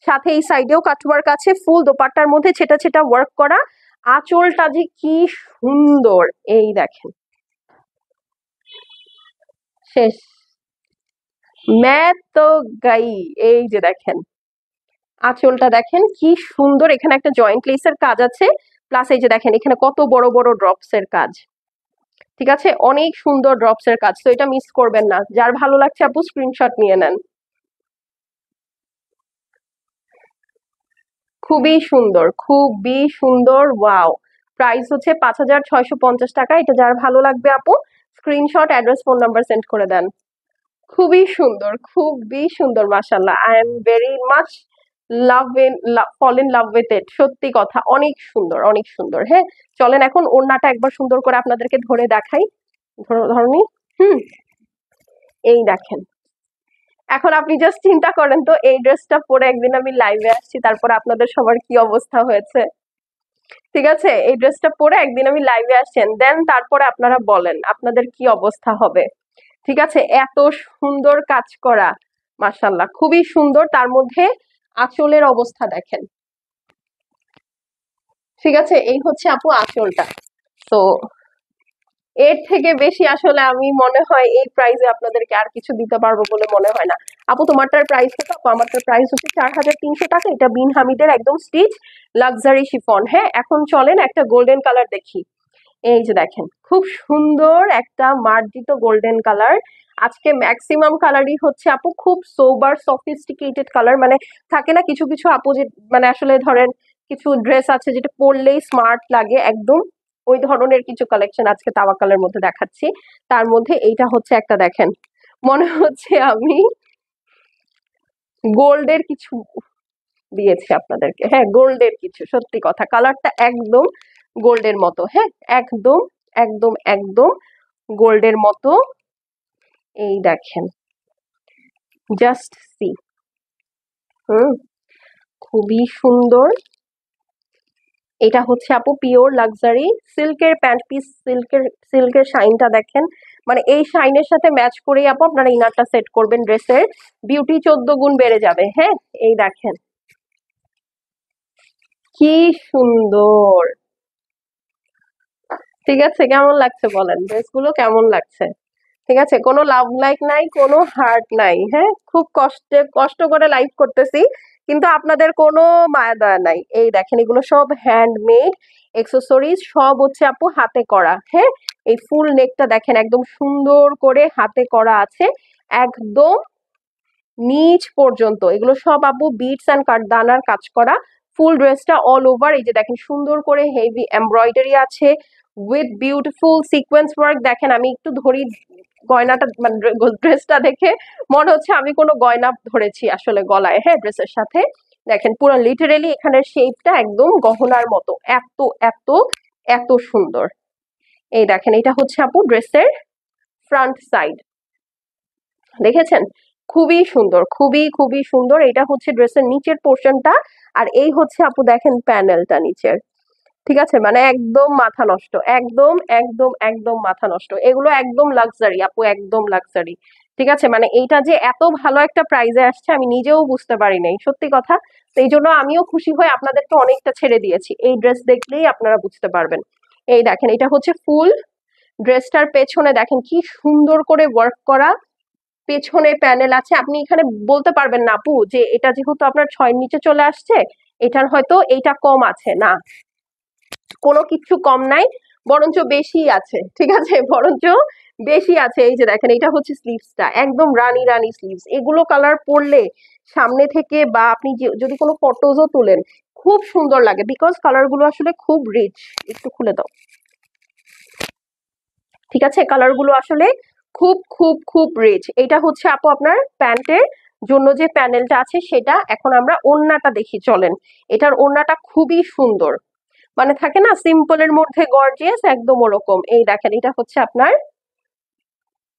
সাথে এই সাইডেও কাটওয়ার্ক আছে, ফুল দোপাট্টার মধ্যে ছেটা ছেটা ওয়ার্ক করা। আঁচলটা যে কি সুন্দর, এই দেখেন, শেষ। मैं तो गई। এই যে দেখেন আঁচলটা দেখেন কি সুন্দর, এখানে একটা জয়েন্ট লেসের কাজ আছে, প্লাস এই যে দেখেন এখানে কত বড় বড় ড্রপস এর কাজ। ঠিক আছে, অনেক সুন্দর ড্রপস এর কাজ, তো এটা মিস করবেন না। যার ভালো লাগছে আপু স্ক্রিনশট নিয়ে নেন। খুবই সুন্দর, খুবই সুন্দর, ওয়াও। প্রাইস হচ্ছে 5,650 টাকা। এটা যার ভালো লাগবে আপু screenshot, address, phone number send করে দেন। খুবই সুন্দর, খুবই সুন্দর, মাশাল্লাহ। I am very much fall in love with it. সত্যি কথা, অনেক সুন্দর, অনেক সুন্দর। হ্যাঁ, চলেন এখন ওড়নাটা একবার সুন্দর করে আপনাদেরকে ধরে দেখাই। ধরনি। হুম। এই দেখেন, এখন আপনি জাস্ট চিন্তা করেন তো, এই ড্রেসটা পরে একদিন আমি লাইভে আসছি, তারপর আপনাদের সবার কি অবস্থা হয়েছে। ঠিক আছে, এই ড্রেসটা পরে একদিন আমি লাইভে আসছেন, দেন তারপরে আপনারা বলেন আপনাদের কি অবস্থা হবে। ঠিক আছে, এত সুন্দর কাজ করা, মাশাল্লাহ, খুবই সুন্দর। তার মধ্যে আঁচলের অবস্থা দেখেন। ঠিক আছে, এই হচ্ছে আপু আঁচলটা। তো এর থেকে বেশি আসলে আমি মনে হয় এই প্রাইসে আপনাদেরকে আর কিছু দিতে পারবো বলে মনে হয় না। আপু তোমারটার প্রাইস কত? আপু আমারটার প্রাইস হচ্ছে 4,300 টাকা। এটা বিন হামিদের একদম স্টিচ লাক্সারি শিফন। হ্যাঁ, এখন চলেন একটা গোল্ডেন কালার দেখি। এই যে দেখেন খুব সুন্দর একটা মার্জিত গোল্ডেন কালার। আজকে ম্যাক্সিমাম কালারই হচ্ছে আপু খুব সোবার সফিস্টিকেটেড কালার, মানে থাকে না কিছু কিছু আপু যে মানে আসলে ধরেন কিছু ড্রেস আছে যেটা পরলেই স্মার্ট লাগে একদম, ওই ধরনের কিছু কালেকশন আজকে তাওয়াক্কালের মধ্যে দেখাচ্ছি। তার মধ্যে এইটা হচ্ছে একটা দেখেন, মনে হচ্ছে আমি গোল্ডের কিছু দিয়েছি আপনাদেরকে। হ্যাঁ, গোল্ডের কিছু, সত্যি কথা, কালারটা একদম গোল্ডের মতো। হ্যাঁ, একদম একদম একদম গোল্ডের মতো। এই দেখেন, জাস্ট সি। হুম, খুবই সুন্দর। এটা হচ্ছে আপু পিওর লাক্সারি সিল্কের প্যান্ট পিস। সিল্কের শাইনটা দেখেন, মানে এই শাইনের সাথে ম্যাচ করেই আপু আপনারা ইনারটা সেট করবেন, ড্রেসের বিউটি 14 গুণ বেড়ে যাবে। হ্যাঁ, এই দেখেন কি সুন্দর। ঠিক আছে, কেমন লাগছে বলেন, ড্রেসগুলো কেমন লাগছে? ঠিক আছে, কোনো লাভ লাইক নাই, কোনো হার্ট নাই। হ্যাঁ, খুব কষ্ট করে লাইভ করতেছি, কিন্তু আপনাদের কোনো মায়া দয়া নাই। এই দেখেন এগুলো সব হ্যান্ডমেড এক্সেসরিজ, সব হচ্ছে আপু হাতে করা। হ্যাঁ, এই ফুল নেকটা দেখেন একদম সুন্দর করে হাতে করা আছে, একদম নিচ পর্যন্ত। এগুলো সব আপু বিটস অ্যান্ড কাঠদানার কাজ করা। ফুল ড্রেসটা অল ওভার এই যে দেখেন সুন্দর করে হেভি এমব্রয়ডারি আছে উইথ বিউটিফুল সিকোয়েন্স ওয়ার্ক। দেখেন আমি একটু ধরি গয়নাটা, মানে ড্রেসটা দেখে মনে হচ্ছে আমি কোনো গয়না ধরেছি আসলে গলায়। হ্যাঁ, ড্রেসের সাথে দেখেন পুরো লিটারেলি এখানের শেপটা একদম গহনার মতো, এত এত এত সুন্দর। এই দেখেন এটা হচ্ছে আপু ড্রেসের ফ্রন্ট সাইড, দেখেছেন? খুবই সুন্দর, খুবই খুবই সুন্দর। এটা হচ্ছে ড্রেসের নিচের পোর্শনটা, আর এই হচ্ছে আপু দেখেন প্যানেলটা নিচের। ঠিক আছে, মানে একদম মাথা নষ্ট, একদম একদম একদম মাথা নষ্ট। এগুলো একদম লাক্সারি আপু, একদম লাক্সারি। ঠিক আছে, মানে এইটা যে এত ভালো একটা প্রাইজে আসছে আমি নিজেও বুঝতে পারি নাই, সত্যি কথা। তো এই জন্য আমিও খুশি হয়ে আপনাদেরকে অনেকটা ছেড়ে দিয়েছি, এই ড্রেস দেখলেই আপনারা বুঝতে পারবেন। এই দেখেন এটা হচ্ছে ফুল ড্রেসটার পেছনে দেখেন কি সুন্দর করে ওয়ার্ক করা, পেছনে প্যানেল আছে। আপনি এখানে বলতে পারবেন না আপু যে এটা যেহেতু আপনার 6-এর নিচে চলে আসছে এটার হয়তো এইটা কম আছে, না, কোনো কিছু কম নাই, বরঞ্চ বেশি আছে। ঠিক আছে, বরঞ্চ বেশি আছে। এই যে দেখেন এটা হচ্ছে স্লিভসটা, একদম রানী রানী স্লিভস। এগুলো কালার পরলে সামনে থেকে বা আপনি যদি কোনো ফটোজও তোলেন খুব সুন্দর লাগে, বিকজ কালার গুলো আসলে খুব রিচ। একটু খুলে দাও। ঠিক আছে, কালার গুলো আসলে খুব খুব খুব রিচ। এটা হচ্ছে আপু আপনার প্যান্টের জন্য যে প্যানেলটা আছে সেটা। এখন আমরা ওড়নাটা দেখি চলেন। এটার ওড়নাটা খুবই সুন্দর, মানে থাকে না সিম্পলের মধ্যে গর্জিয়াস, একদম ওরকম। এই দেখেন এটা হচ্ছে আপনার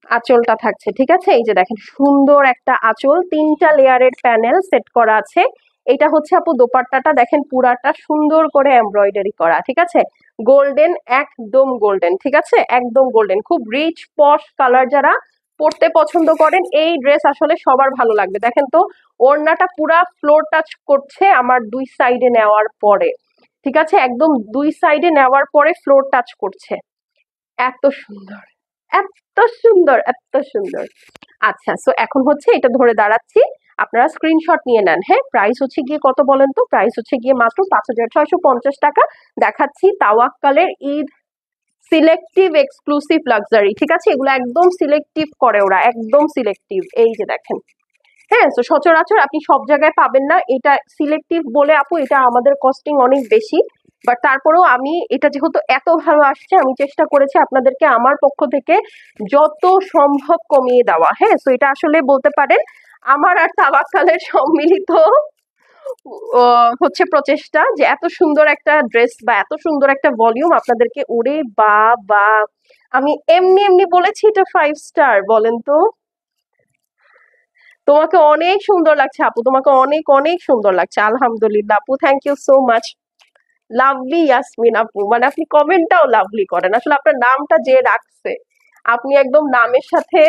আঁচলটা থাকছে। ঠিক আছে, এই যে দেখেন সুন্দর একটা আঁচল, 3টা লেয়ারের প্যানেল সেট করা আছে। এটা হচ্ছে আপু দোপাট্টাটা দেখেন পুরাটা সুন্দর করে এমব্রয়ডারি করা। ঠিক আছে, গোল্ডেন, একদম গোল্ডেন। ঠিক আছে, একদম গোল্ডেন, খুব রিচ পশ কালার। যারা পড়তে পছন্দ করেন এই ড্রেস আসলে সবার ভালো লাগবে। দেখেন তো ওড়নাটা পুরা ফ্লোর টাচ করছে আমার দুই সাইডে নেওয়ার পরে। ঠিক আছে, একদম দুই সাইডে নেওয়ার পরে ফ্লোর টাচ করছে, এত সুন্দর। এত সুন্দর, এত সুন্দর। আচ্ছা, সো এখন হচ্ছে এটা ধরে দাঁড়াচ্ছি, আপনারা স্ক্রিনশট নিয়ে নেন। হ্যাঁ, প্রাইস হচ্ছে গিয়ে কত বলেন তো? প্রাইস হচ্ছে গিয়ে মাত্র 5,650 টাকা। দেখাচ্ছি তাওয়াক্কালের ঈদ সিলেক্টিভ এক্সক্লুসিভ লাক্সারি। ঠিক আছে, এগুলো একদম সিলেক্টিভ করে ওরা, একদম সিলেক্টিভ। এই যে দেখেন, হ্যাঁ, তো সচরাচর আপনি সব জায়গায় পাবেন না, এটা সিলেক্টিভ বলে আপু এটা আমাদের কস্টিং অনেক বেশি। বাট তারপরেও আমি এটা যেহেতু এত ভালো আসছে, আমি চেষ্টা করেছি আপনাদেরকে আমার পক্ষ থেকে যত সম্ভব কমিয়ে দেওয়া। হ্যাঁ, তো এটা আসলে বলতে পারেন আমার আর তাওয়াক্কালের সম্মিলিত হচ্ছে প্রচেষ্টা, যে এত সুন্দর একটা ড্রেস বা এত সুন্দর একটা ভলিউম আপনাদেরকে। ওরে বা আমি এমনি এমনি বলেছি এটা 5 স্টার, বলেন তো? তোমাকে অনেক সুন্দর লাগছে আপু, তোমাকে অনেক অনেক সুন্দর লাগছে। আলহামদুলিল্লাহ আপু, thank you so much. Lovely Yasmin আপু, মানে আপনি কমেন্টটাও লাভলি করেন। আসলে আপনার নামটা যে রাখছে, আপনি একদম নামের সাথে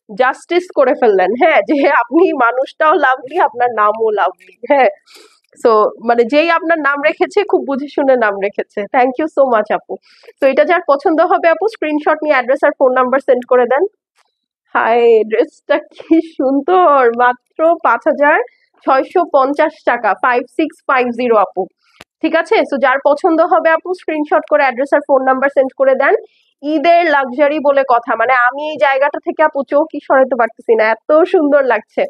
জাস্টিস করে ফেললেন। হ্যাঁ, যে আপনি মানুষটাও লাভলি, আপনার নামও লাভলি। হ্যাঁ, সো মানে যেই আপনার নাম রেখেছে খুব বুঝে শুনে নাম রেখেছে। থ্যাংক ইউ সো মাচ আপু। তো এটা যার পছন্দ হবে আপু স্ক্রিনশট নিয়ে অ্যাড্রেস আর ফোন নাম্বার সেন্ড করে দেন। হাই, ড্রেসটা কি সুন্দর! মাত্র 5,650 টাকা, 5650 আপু। ঠিক আছে, সো যার পছন্দ হবে আপু স্ক্রিনশট করে অ্যাড্রেস আর ফোন নাম্বার সেন্ড করে দেন। ঈদের লাক্সারি বলে কথা, মানে আমি এই জায়গাটা থেকে আপু চোখই সরাতে পারতেছি না, এত সুন্দর লাগছে।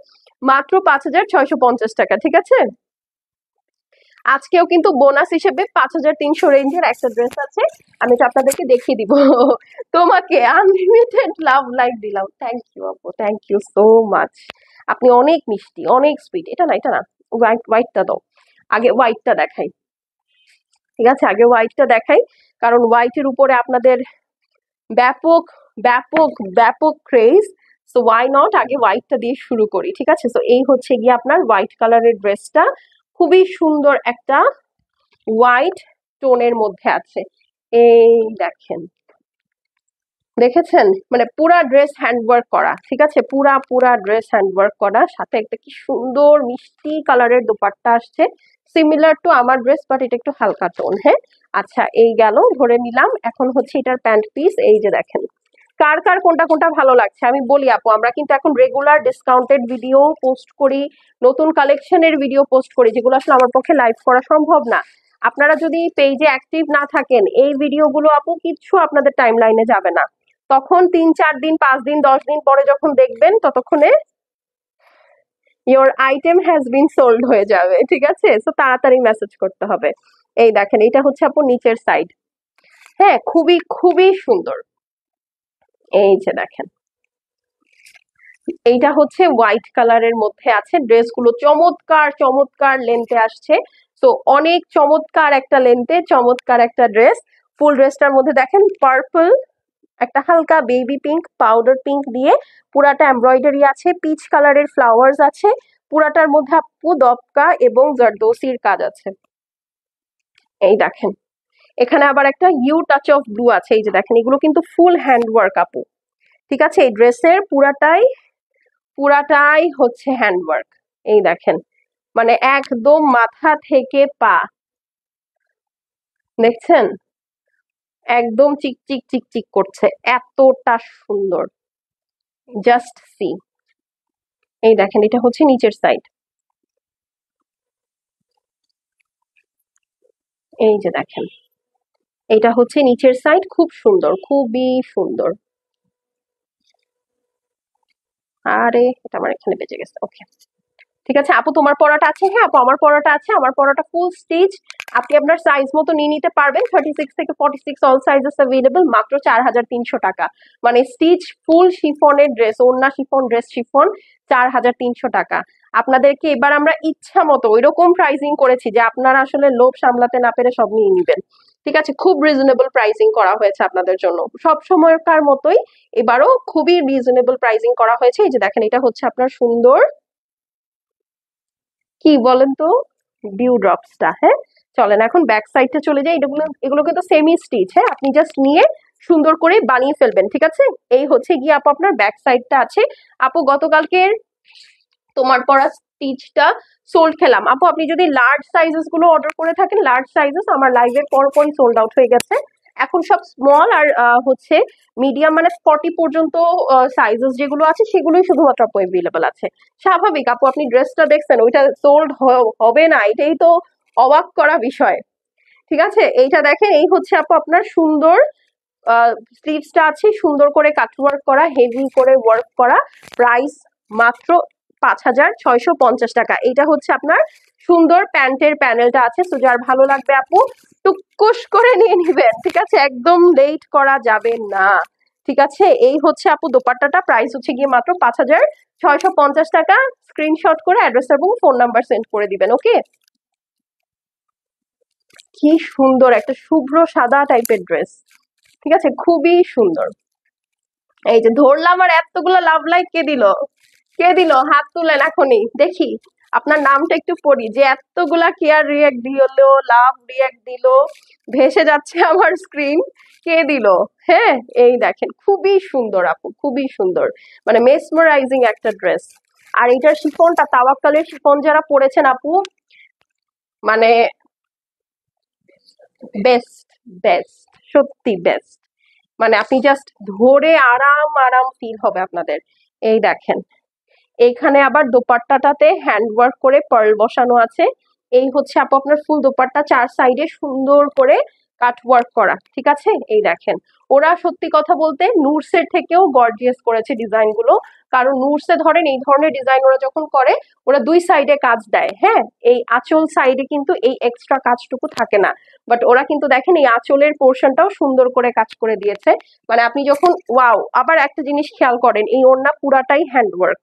মাত্র 5,650 টাকা। ঠিক আছে, আজকেও কিন্তু বোনাস হিসেবে 5,300 রেঞ্জের একটা ড্রেস আছে, আমি এটা আপনাদেরকে দেখিয়ে দিব। তোমাকে আনলিমিটেড লাভ লাইক দিলাম। থ্যাংক ইউ আপু, থ্যাংক ইউ সো মাচ। আপনি অনেক মিষ্টি, অনেক সুইট। এটা না, এটা না, হোয়াইটটা দাও। আগে হোয়াইটটা দেখাই। ঠিক আছে, আগে হোয়াইটটা দেখাই, কারণ হোয়াইটের উপরে আপনাদের ব্যাপক ব্যাপক ব্যাপক ক্রেজ। সো ওয়াই নট, আগে হোয়াইটটা দিয়ে শুরু করি। ঠিক আছে, সো এই হচ্ছে গিয়ে আপনার হোয়াইট কালারের ড্রেসটা, খুবই সুন্দর একটা হোয়াইট টোনের মধ্যে আছে। এই দেখেন, দেখেছেন? মানে পুরা ড্রেস হ্যান্ডওয়ার্ক করা। ঠিক আছে, পুরা পুরা ড্রেস হ্যান্ডওয়ার্ক করা, সাথে একটা কি সুন্দর মিষ্টি কালারের দোপাট্টা আসছে, সিমিলার টু আমার ড্রেস, বাট এটা একটু হালকা টোন। হ্যাঁ, আচ্ছা, এই গেল, ধরে নিলাম। এখন হচ্ছে এটার প্যান্ট পিস। এই যে দেখেন, কার কার কোনটা কোনটা ভালো লাগছে আমি বলি আপু। আমরা কিন্তু এখন রেগুলার ডিসকাউন্টেড ভিডিও পোস্ট করি, নতুন কালেকশনের ভিডিও পোস্ট করি, যেগুলো আসলে আমার পক্ষে লাইভ করা সম্ভব না। আপনারা যদি পেজে অ্যাক্টিভ না থাকেন, এই ভিডিওগুলো আপু কিচ্ছু আপনাদের টাইম লাইনে যাবে না। তখন 3-4 দিন, 5 দিন, 10 দিন পরে যখন দেখবেন, ততক্ষণে your item has been sold হয়ে যাবে। ঠিক আছে, তো তাড়াতাড়ি মেসেজ করতে হবে। এই দেখেন, এটা হচ্ছে আপু নিচের সাইড। হ্যাঁ, খুবই খুবই সুন্দর। এই যে দেখেন, এইটা হচ্ছে হোয়াইট কালারের মধ্যে আছে। ড্রেসগুলো চমৎকার চমৎকার লেন্থে আসছে, তো অনেক চমৎকার একটা লেন্থে, চমৎকার একটা ড্রেস। ফুল ড্রেসটার মধ্যে দেখেন পার্পল, একটা হালকা বেবি পিঙ্ক, পাউডার পিঙ্ক দিয়ে পুরাটা এমব্রয়ডারি আছে, পিচ কালারের ফ্লাওয়ার্স আছে, পুরাটার মধ্যে আপু দপকা এবং জারদোসির কাজ আছে। এই দেখেন, এখানে আবার একটা ইউ টাচ অফ ব্লু আছে। এই যে দেখেন, এগুলো কিন্তু ফুল হ্যান্ডওয়ার্ক আপু। ঠিক আছে, এই ড্রেসের পুরাটাই পুরাটাই হচ্ছে হ্যান্ডওয়ার্ক। এই দেখেন, মানে একদম মাথা থেকে পা, দেখছেন? একদম চিকচিক চিকচিক করছে, এতটা সুন্দর। Just see. এই দেখেন, এটা হচ্ছে নিচের সাইড। এই যে দেখেন, এটা হচ্ছে নিচের সাইড, খুব সুন্দর, খুবই সুন্দর। আরে এটা আমার এখানে বেঁচে গেছে, ওকে। ঠিক আছে আপু, তোমার পড়াটা আছে? হ্যাঁ আপু, আমার পড়াটা আছে, আমার পড়াটা ফুল স্টিচ। আপনি আপনার সাইজ মতো নিয়ে নিতে পারবেন, 36 থেকে 46 অল সাইজেস অ্যাভেলেবল, মাত্র 4,300 টাকা। মানে স্টিচ ফুল শিফনের ড্রেস, ওড়না শিফন, ড্রেস শিফন, 4,300 টাকা। আপনাদেরকে এবার আমরা ইচ্ছা মতো ওইরকম প্রাইসিং করেছি যে আপনারা আসলে লোভ সামলাতে না পেরে সব নিয়ে নিবেন। ঠিক আছে, খুব রিজনেবল প্রাইসিং করা হয়েছে আপনাদের জন্য, সব সময়কার মতোই এবারও খুবই রিজনেবল প্রাইসিং করা হয়েছে। এই যে দেখেন, এটা হচ্ছে আপনার সুন্দর, কি বলেন তো, ডিউ ড্রপসটা। হ্যাঁ, চলেন এখন ব্যাক সাইডটা চলে যাই। এগুলো এগুলো কিন্তু সেমি স্টিচ। হ্যাঁ, আপনি জাস্ট নিয়ে সুন্দর করে বানিয়ে ফেলবেন। ঠিক আছে, এই হচ্ছে গিয়ে আপু আপনার ব্যাক সাইডটা আছে। আপু গতকালকের তোমার পরা স্টিচটা সোল্ড খেলাম আপু। আপনি যদি লার্জ সাইজেস গুলো অর্ডার করে থাকেন, লার্জ সাইজেস আমার লাইভের পরপরই সোল্ড আউট হয়ে গেছে। এখন সব স্মল আর হচ্ছে মিডিয়াম মানে 40 পর্যন্ত সাইজেস যেগুলো আছে সেগুলোই শুধুমাত্র আপু অ্যাভেলেবল আছে। স্বাভাবিক আপু, আপনি ড্রেসটা দেখছেন, ওইটা সোল্ড হবে না, এটাই তো অবাক করা বিষয়। ঠিক আছে, এইটা দেখেন, এই হচ্ছে আপু আপনার সুন্দর স্লিভসটা আছে সুন্দর করে কাটওয়ার্ক করা, হেভি করে ওয়ার্ক করা, প্রাইস মাত্র 5,650 টাকা। এটা হচ্ছে আপনার সুন্দর প্যান্টের প্যানেলটা আছে, তো যার ভালো লাগবে আপু টুকুস করে নিয়ে নিবেন। ঠিক আছে, একদম লেট করা যাবে না। ঠিক আছে, এই হচ্ছে আপু দোপাট্টাটা, প্রাইস হচ্ছে গিয়ে মাত্র 5,650 টাকা। স্ক্রিনশট করে অ্যাড্রেস এবং ফোন নাম্বার সেন্ড করে দিবেন। ওকে, কি সুন্দর একটা শুভ্র সাদা টাইপের ড্রেস। ঠিক আছে, খুবই সুন্দর। এই যে ধরলাম, আর এতগুলো লাভ লাইক কে দিল? কে দিল? হাত তুলেন এখনই দেখি, আপনার নামটা একটু পড়ি, যে এতগুলা কেয়ার রিয়াক্ট দিল, লাভ রিয়াক্ট দিল, ভেসে যাচ্ছে আমার স্ক্রিন। কে দিল? হ্যাঁ, এই দেখেন, খুবই সুন্দর আপু, খুবই সুন্দর, মানে মেসমারাইজিং একটা ড্রেস। আর এটার শিফনটা তাওয়াক্কালের শিফন যারা পরেছেন আপু, মানে বেস্ট, বেস্ট, সত্যি বেস্ট। মানে আপনি জাস্ট ধরে আরাম আরাম ফিল হবে আপনাদের। এই দেখেন, এইখানে আবার দোপাট্টাটাতে হ্যান্ড ওয়ার্ক করে পার্ল বসানো আছে। এই হচ্ছে আপু আপনার ফুল দোপাট্টা, চার সাইডে সুন্দর করে কাট ওয়ার্ক করা। ঠিক আছে, এই দেখেন, ওরা সত্যি কথা বলতে নুডসের থেকেও গর্জিয়াস করেছে ডিজাইন গুলো। কারণ নুডসে ধরেন এই ধরনের ডিজাইন ওরা যখন করে, ওরা দুই সাইডে কাজ দেয়। হ্যাঁ, এই আঁচল সাইডে কিন্তু এই এক্সট্রা কাজটুকু থাকে না, বাট ওরা কিন্তু দেখেন এই আঁচলের পোর্শনটাও সুন্দর করে কাজ করে দিয়েছে। মানে আপনি যখন ওয়াও, আবার একটা জিনিস খেয়াল করেন, এই ওড়না পুরাটাই হ্যান্ডওয়ার্ক।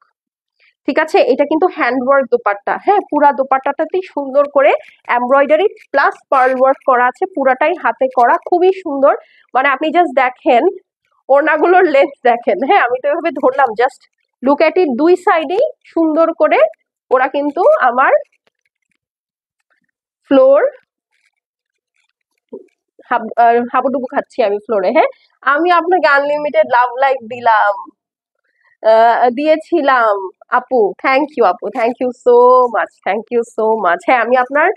ঠিক আছে, এটা কিন্তু হ্যান্ডওয়ার্ক দোপাট্টা। হ্যাঁ, পুরা দোপাট্টাটাতেই সুন্দর করে এমব্রয়ডারি প্লাস পার্ল ওয়ার্ক করা আছে, পুরাটাই হাতে করা, খুবই সুন্দর। মানে আপনি জাস্ট দেখেন ওড়নাগুলোর লেন্থ দেখেন। হ্যাঁ, আমি তো এভাবে ধরলাম, জাস্ট লুক এট ইট, দুই সাইডেই সুন্দর করে ওরা কিন্তু আমার ফ্লোর হাবুডুবু খাচ্ছি আমি ফ্লোরে। হ্যাঁ, আমি আপনাকে আনলিমিটেড লাভ লাইক দিলাম, দিয়েছিলাম আপু। থ্যাংক ইউ আপু, thank you so much, thank you so much. হ্যাঁ, আমি আপনার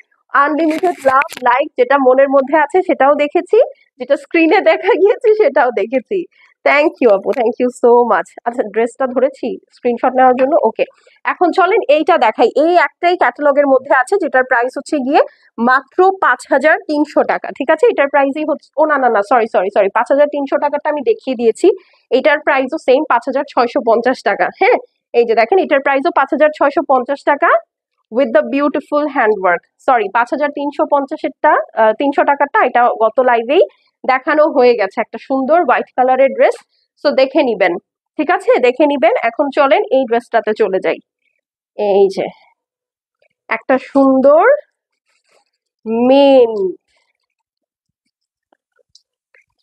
আনলিমিটেড লাভ লাইক যেটা মনের মধ্যে আছে সেটাও দেখেছি, যেটা স্ক্রিনে দেখা গিয়েছে সেটাও দেখেছি। থ্যাংক ইউ আপু, থ্যাংক ইউ সো মাচ। আচ্ছা, ড্রেসটা ধরেছি স্ক্রিনশট নেওয়ার জন্য। ওকে, এখন চলেন এইটা দেখাই। এই একটাই ক্যাটালগের মধ্যে আছে, যেটার প্রাইস হচ্ছে গিয়ে মাত্র 5,300 টাকা। ঠিক আছে, এটার প্রাইসই হচ্ছে, ও না না না, সরি সরি সরি, 5,300 টাকাটা আমি দেখিয়ে দিয়েছি। এটার প্রাইসও সেম 5,650 টাকা। হ্যাঁ, এই যে দেখেন, এটার প্রাইসও 5,650 টাকা with the beautiful handwork. Sorry, 5,350-এরটা 300 টাকাটা এটা গত লাইভেই দেখানো হয়ে গেছে, একটা সুন্দর হোয়াইট কালারের ড্রেস। সো দেখে নিবেন। ঠিক আছে, দেখে নিবেন। এখন চলেন এই ড্রেসটাতে চলে যাই। এই যে একটা সুন্দর মেন,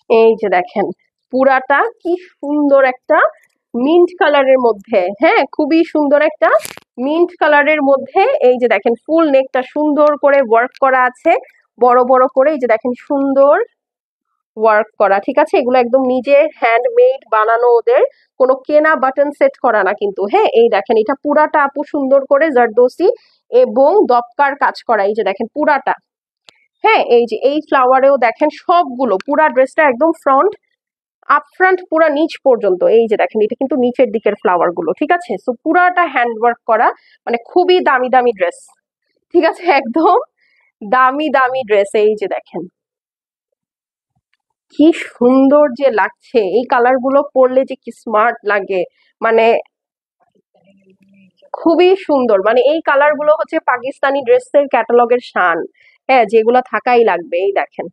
এই যে দেখেন, পুরাটা কি সুন্দর একটা মিন্ট কালারের মধ্যে। হ্যাঁ, খুবই সুন্দর একটা মিন্ট কালারের মধ্যে। এই যে দেখেন, ফুল নেকটা সুন্দর করে ওয়ার্ক করা আছে, বড় বড় করে। এই যে দেখেন, সুন্দর ওয়ার্ক করা। ঠিক আছে, এগুলো একদম নিজের হ্যান্ডমেড বানানো, ওদের কোনো কেনা বাটন সেট করা না কিন্তু। হ্যাঁ, এই দেখেন, এটা পুরাটা আপু সুন্দর করে জারদোসি এবং দপকার কাজ করা। এই যে দেখেন পুরাটা। হ্যাঁ, এই যে এই ফ্লাওয়ারেও দেখেন সবগুলো, পুরা ড্রেসটা একদম ফ্রন্ট আপ ফ্রন্ট পুরা নিচ পর্যন্ত। এই যে দেখেন, এটা কিন্তু নিচের দিকের ফ্লাওয়ার গুলো। ঠিক আছে, সো পুরাটা হ্যান্ডওয়ার্ক করা, মানে খুবই দামি দামি ড্রেস। ঠিক আছে, একদম দামি দামি ড্রেস। এই যে দেখেন কি সুন্দর যে লাগছে, এই কালার গুলো পরলে যে কি স্মার্ট লাগে, মানে খুবই সুন্দর। মানে এই কালার গুলো হচ্ছে পাকিস্তানি ড্রেসের ক্যাটালগের শান। হ্যাঁ, যেগুলো থাকাই লাগবে। এই দেখেন,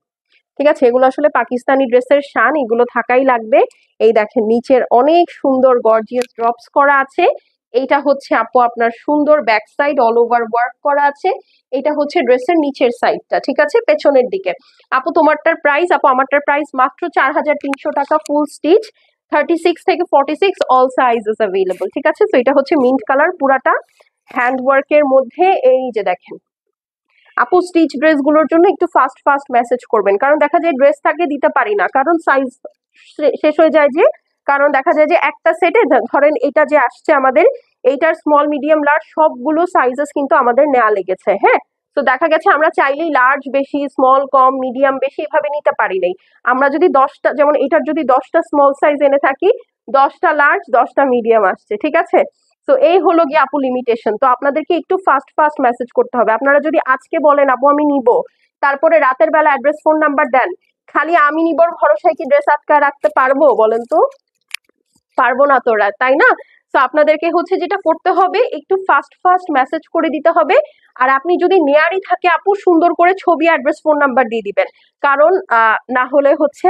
ঠিক আছে, এগুলো আসলে পাকিস্তানি ড্রেসের শান, এগুলো থাকাই লাগবে। এই দেখেন, নিচের অনেক সুন্দর গর্জিয়াস ড্রপস করা আছে। এইটা হচ্ছে আপু আপনার সুন্দর back side all over work করা আছে। এটা হচ্ছে ড্রেসের নিচের সাইডটা। ঠিক আছে, পেছনের দিকে। আপু তোমারটার প্রাইস, আপু আমারটার প্রাইস মাত্র 4,300 টাকা, ফুল স্টিচ, 36 থেকে 46 অল সাইজেস অ্যাভেলেবল। ঠিক আছে, তো এটা হচ্ছে মিন্ট কালার, পুরাটা হ্যান্ড ওয়ার্কের মধ্যে। এই যে দেখেন আপু, স্টিচ ড্রেস গুলোর জন্য একটু ফাস্ট ফাস্ট মেসেজ করবেন, কারণ দেখা যায় ড্রেস থাকে দিতে পারি না, কারণ সাইজ শেষ হয়ে যায় যে। কারণ দেখা যায় যে একটা সেটে ধরেন এটা যে আসছে আমাদের, এইটার স্মল মিডিয়াম লার্জ সবগুলো সাইজেস কিন্তু আমাদের নেওয়া লেগেছে। হ্যাঁ, তো তো দেখা গেছে আমরা চাইলেই লার্জ বেশি, স্মল কম, মিডিয়াম বেশি এভাবে নিতে পারি নাই। আমরা যদি 10টা, যেমন এটার যদি 10টা স্মল সাইজ এনে থাকি, 10টা লার্জ 10টা মিডিয়াম আসছে, ঠিক আছে। তো এই হলো গিয়ে আপু লিমিটেশন। তো আপনাদেরকে একটু ফাস্ট ফাস্ট মেসেজ করতে হবে। আপনারা যদি আজকে বলেন আপু আমি নিব, তারপরে রাতের বেলা অ্যাড্রেস ফোন নাম্বার দেন, খালি আমি নিবর ভরসায় কি ড্রেস আটকায় রাখতে পারবো বলেন তো? পারবো না তোরা, তাই না? তো আপনাদেরকে হচ্ছে যেটা করতে হবে, একটু ফাস্ট ফাস্ট মেসেজ করে দিতে হবে। আর আপনি যদি নেয়ারই থাকে আপু, সুন্দর করে ছবি, অ্যাড্রেস, ফোন নাম্বার দিয়ে দিবেন। কারণ না হলে হচ্ছে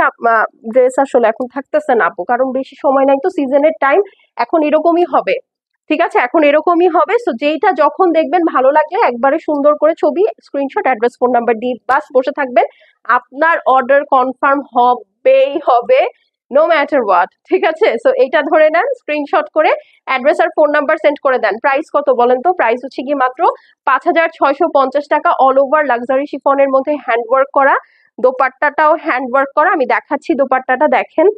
ড্রেস আসলে এখন থাকতেছে না আপু, কারণ বেশি সময় নাই তো, সিজনের টাইম এখন এরকমই হবে। ঠিক আছে, এখন এরকমই হবে। সো যেইটা যখন দেখবেন ভালো লাগলে একবারে সুন্দর করে ছবি, স্ক্রিনশট, অ্যাড্রেস, ফোন নাম্বার দিয়ে বাস বসে থাকবেন। আপনার অর্ডার কনফার্ম হবেই হবে, নো ম্যাটার হোয়াট। ঠিক আছে, সো এইটা ধরে নেন, স্ক্রিনশট করে অ্যাড্রেস আর ফোন নাম্বার সেন্ড করে দেন। প্রাইস কত বলেন তো? প্রাইস হচ্ছে কি মাত্র 5,650 টাকা, অল ওভার লাক্সারি শিফনের মধ্যে হ্যান্ডওয়ার্ক করা, দোপাট্টাটাও হ্যান্ডওয়ার্ক করা। আমি দেখাচ্ছি দোপাট্টাটা, দেখেন।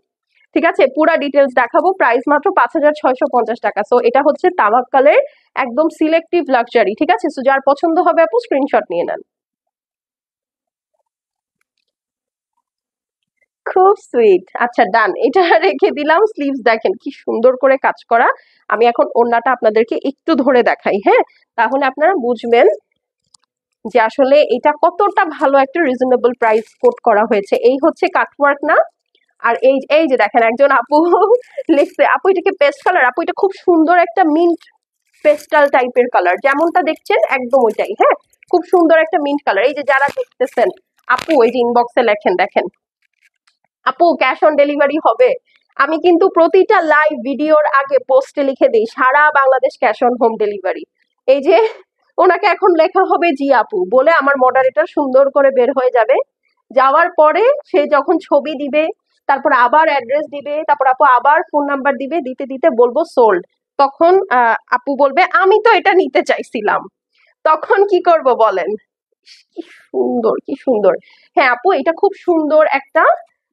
ঠিক আছে, পুরা ডিটেলস দেখাবো। প্রাইস মাত্র 5,650 টাকা। সো এটা হচ্ছে তাওয়াক্কালের একদম সিলেক্টিভ লাক্সারি। ঠিক আছে, সো যার পছন্দ হবে আপু স্ক্রিনশট নিয়ে নেন। খুব সুইট। আচ্ছা ডান, এটা রেখে দিলাম। স্লিভস দেখেন কি সুন্দর করে কাজ করা। আমি এখন ওড়নাটা আপনাদেরকে একটু ধরে দেখাই, হ্যাঁ, তাহলে আপনারা বুঝবেন যে আসলে এটা কতটা ভালো একটা রিজনেবল প্রাইস কোট করা হয়েছে। এই হচ্ছে কাটওয়ার্ক না? আর এই এই যে দেখেন একজন আপু লিখছে, আপু এটা কি পেস্ট কালার? আপু এটা খুব সুন্দর একটা মিন্ট পেস্টাল টাইপের কালার, যেমনটা দেখছেন একদম ওইটাই। হ্যাঁ, খুব সুন্দর একটা মিন্ট কালার। এই যে যারা দেখতেছেন আপু, এই যে ইনবক্সে লেখেন, দেখেন আপু ক্যাশ অন ডেলিভারি হবে। আমি কিন্তু প্রতিটা লাইভ ভিডিওর আগে পোস্টে লিখে দিই সারা Bangladesh cash on home delivery. এই যে ওনাকে এখন লেখা হবে জি আপু বলে, আমার মডারেটর সুন্দর করে বের হয়ে যাবে। যাওয়ার পরে সে যখন ছবি দিবে, তারপর আবার অ্যাড্রেস দিবে, তারপর আপু আবার ফোন নাম্বার দিবে, দিতে দিতে বলবো সোল্ড। তখন আপু বলবে আমি তো এটা নিতে চাইছিলাম। তখন কি করব বলেন? কি সুন্দর, কি সুন্দর। হ্যাঁ আপু, এটা খুব সুন্দর একটা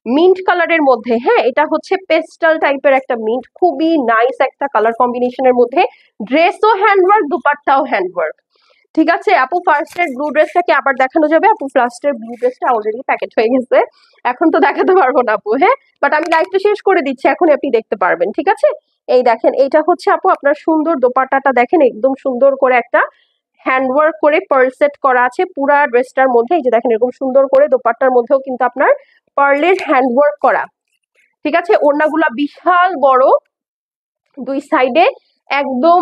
মিন্ট কালারের মধ্যে। হ্যাঁ, এটা হচ্ছে পেস্টাল টাইপের একটা মিন্ট, খুবই নাইস একটা কালার কম্বিনেশনের মধ্যে। ড্রেসও হ্যান্ডওয়ার্ক, দুপাট্টাও হ্যান্ডওয়ার্ক। ঠিক আছে আপু, ফার্স্টের ব্লু ড্রেসটাকে আবার দেখানো যাবে? আপু ফার্স্টের ব্লু ড্রেসটা অলরেডি প্যাকেট হয়ে গেছে, এখন তো দেখাতে পারবো না আপু। হ্যাঁ, বাট আমি লাইভটা শেষ করে দিচ্ছি, এখন আপনি দেখতে পারবেন। ঠিক আছে, এই দেখেন, এইটা হচ্ছে আপু আপনার সুন্দর দোপাট্টাটা দেখেন, একদম সুন্দর করে একটা হ্যান্ডওয়ার্ক করে পার্ল সেট করা আছে পুরা ড্রেসটার মধ্যে। এই যে দেখেন এরকম সুন্দর করে দোপাট্টার মধ্যেও কিন্তু আপনার পার্লের হ্যান্ডওয়ার্ক করা। ঠিক আছে, ওড়নাগুলা বিশাল বড়, দুই সাইডে একদম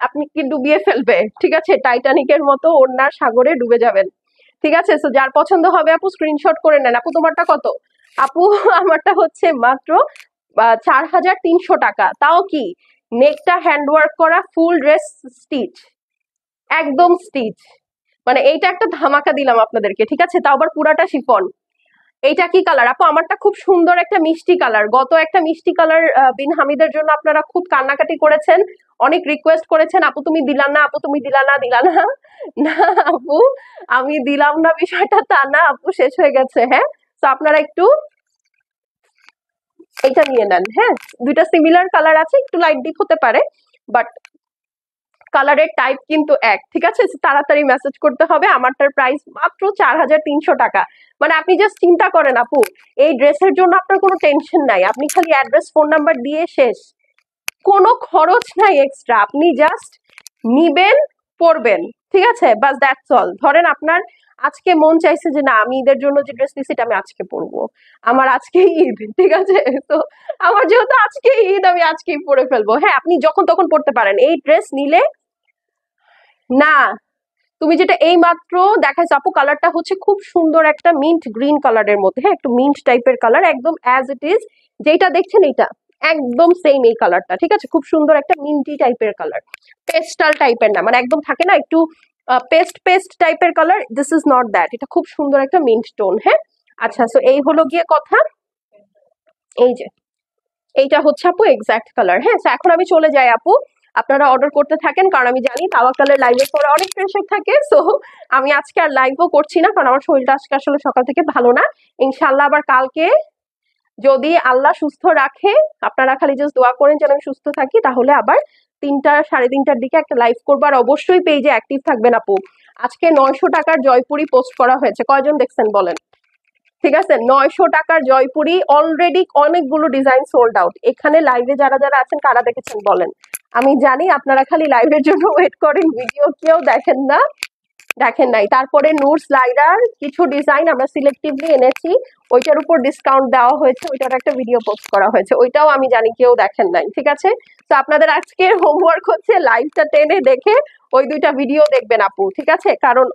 আপনি কি ডুবিয়ে ফেলবে। ঠিক আছে, টাইটানিকের মতো ওড়নার সাগরে ডুবে যাবেন। ঠিক আছে, সো যার পছন্দ হবে আপু স্ক্রিনশট করে নেন। আপু তোমারটা কত? আপু আমারটা হচ্ছে মাত্র 4,300 টাকা। তাও কি নেকটা হ্যান্ডওয়ার্ক করা, ফুল ড্রেস স্টিচ, একদম স্টিচ। মানে এইটা একটা ধামাকা দিলাম আপনাদেরকে। ঠিক আছে, তাও আবার পুরাটা শিফন। এইটা কি কালার আপু? আমারটা খুব সুন্দর একটা মিষ্টি কালার। গত একটা মিষ্টি কালার বিন হামিদের জন্য আপনারা খুব কান্নাকাটি করেছেন, অনেক রিকোয়েস্ট করেছেন, আপু তুমি দিলা না, আপু তুমি দিলা না, দিলা না। না আপু, আমি দিলাম না বিষয়টা তা না আপু, শেষ হয়ে গেছে। হ্যাঁ, তো আপনারা একটু এটা নিয়ে নেন। হ্যাঁ, দুইটা সিমিলার কালার আছে, একটু লাইট ডিপ হতে পারে, বাট কালারের টাইপ কিন্তু এক। ঠিক আছে, তাড়াতাড়ি মেসেজ করতে হবে। আমারটার প্রাইস মাত্র 4,300 টাকা। মানে আপনি জাস্ট চিন্তা করেন আপু, এই ড্রেসের জন্য আপনার কোনো টেনশন নাই, আপনি খালি অ্যাড্রেস ফোন নাম্বার দিয়ে শেষ, কোনো খরচ নাই এক্সট্রা। আপনি জাস্ট নিবেন, পরবেন। ঠিক আছে, বাস দ্যাটস অল। ধরেন আপনার আজকে মন চাইছে যে না আমি ঈদের জন্য যে ড্রেস নিছি এটা আমি আজকে পরবো, আমার আজকে ঈদ। ঠিক আছে, তো আমার যেহেতু আজকে ঈদ আমি আজকেই পরে ফেলবো। হ্যাঁ, আপনি যখন তখন পরতে পারেন। এই ড্রেস নিলে না, তুমি যেটা এই মাত্র দেখাইছো আপু, কালারটা হচ্ছে খুব সুন্দর একটা মিন্ট গ্রিন কালারের মধ্যে। হ্যাঁ, একটু মিন্ট টাইপের কালার, একদম অ্যাজ ইট ইজ যেটা দেখছেন এটা একদম সেম এই কালারটা। ঠিক আছে, খুব সুন্দর একটা মিন্টি টাইপের কালার, পেস্টাল টাইপের না, মানে একদম থাকে না একটু পেস্ট পেস্ট টাইপের colour, this is not that. এটা খুব সুন্দর একটা মিন্ট টোন। হ্যাঁ, আচ্ছা, সো এই হলো গিয়ে কথা। এই যে এইটা হচ্ছে আপু এক্সাক্ট কালার। হ্যাঁ, তো এখন আমি চলে যাই আপু, আপনারা অর্ডার করতে থাকেন, কারণ আমি জানি তাওয়াক্কালের লাইভের পরে অনেক প্রেশার থাকে। সো আমি আজকে আর লাইভও করছি না, কারণ আমার শরীরটা আজকে আসলে সকাল থেকে ভালো না। ইনশাল্লাহ আবার কালকে যদি আল্লাহ সুস্থ রাখে, আপনারা খালি জাস্ট দোয়া করেন যেন আমি সুস্থ থাকি, তাহলে আবার 3টা 3:30টার দিকে একটা লাইভ করবো। আর অবশ্যই পেজে অ্যাক্টিভ থাকবেন আপু। আজকে 900 টাকার জয়পুরি পোস্ট করা হয়েছে, কয়জন দেখছেন বলেন? ঠিক আছে, 900 টাকার জয়পুরি অলরেডি অনেকগুলো ডিজাইন সোল্ড আউট। এখানে লাইভে যারা যারা আছেন কারা দেখেছেন বলেন? আমি জানি আপনারা খালি লাইভের জন্য ওয়েট করেন, ভিডিও কেউ দেখেন না, দেখেন নাই। তারপরে নুডস লাইরার কিছু ডিজাইন আমরা সিলেক্টিভলি এনেছি, ওইটার উপর ডিসকাউন্ট দেওয়া হয়েছে, ওইটার একটা ভিডিও পোস্ট করা হয়েছে, ওইটাও আমি জানি কেউ দেখেন নাই। ঠিক আছে, তো আপনাদের আজকের হোমওয়ার্ক হচ্ছে লাইভটা টেনে দেখে ওই দুইটা ভিডিও দেখবেন আপু, ঠিক আছে? কারণ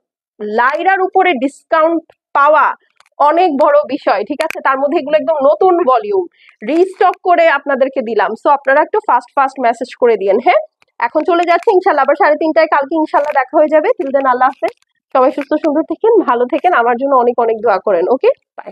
লাইরার উপরে ডিসকাউন্ট পাওয়া অনেক বড় বিষয়, ঠিক আছে? তার মধ্যে এগুলো একদম নতুন ভলিউম রিস্টক করে আপনাদেরকে দিলাম, সো আপনারা একটু ফাস্ট ফাস্ট মেসেজ করে দিয়েন। হ্যাঁ, এখন চলে যাচ্ছে ইনশাল্লাহ, আবার 3:30টায় কালকে ইনশাল্লাহ দেখা হয়ে যাবে। তিল দেন আল্লাহ হাফেজ, সবাই সুস্থ সুন্দর থাকেন, ভালো থাকেন, আমার জন্য অনেক অনেক দোয়া করেন। ওকে, বাই।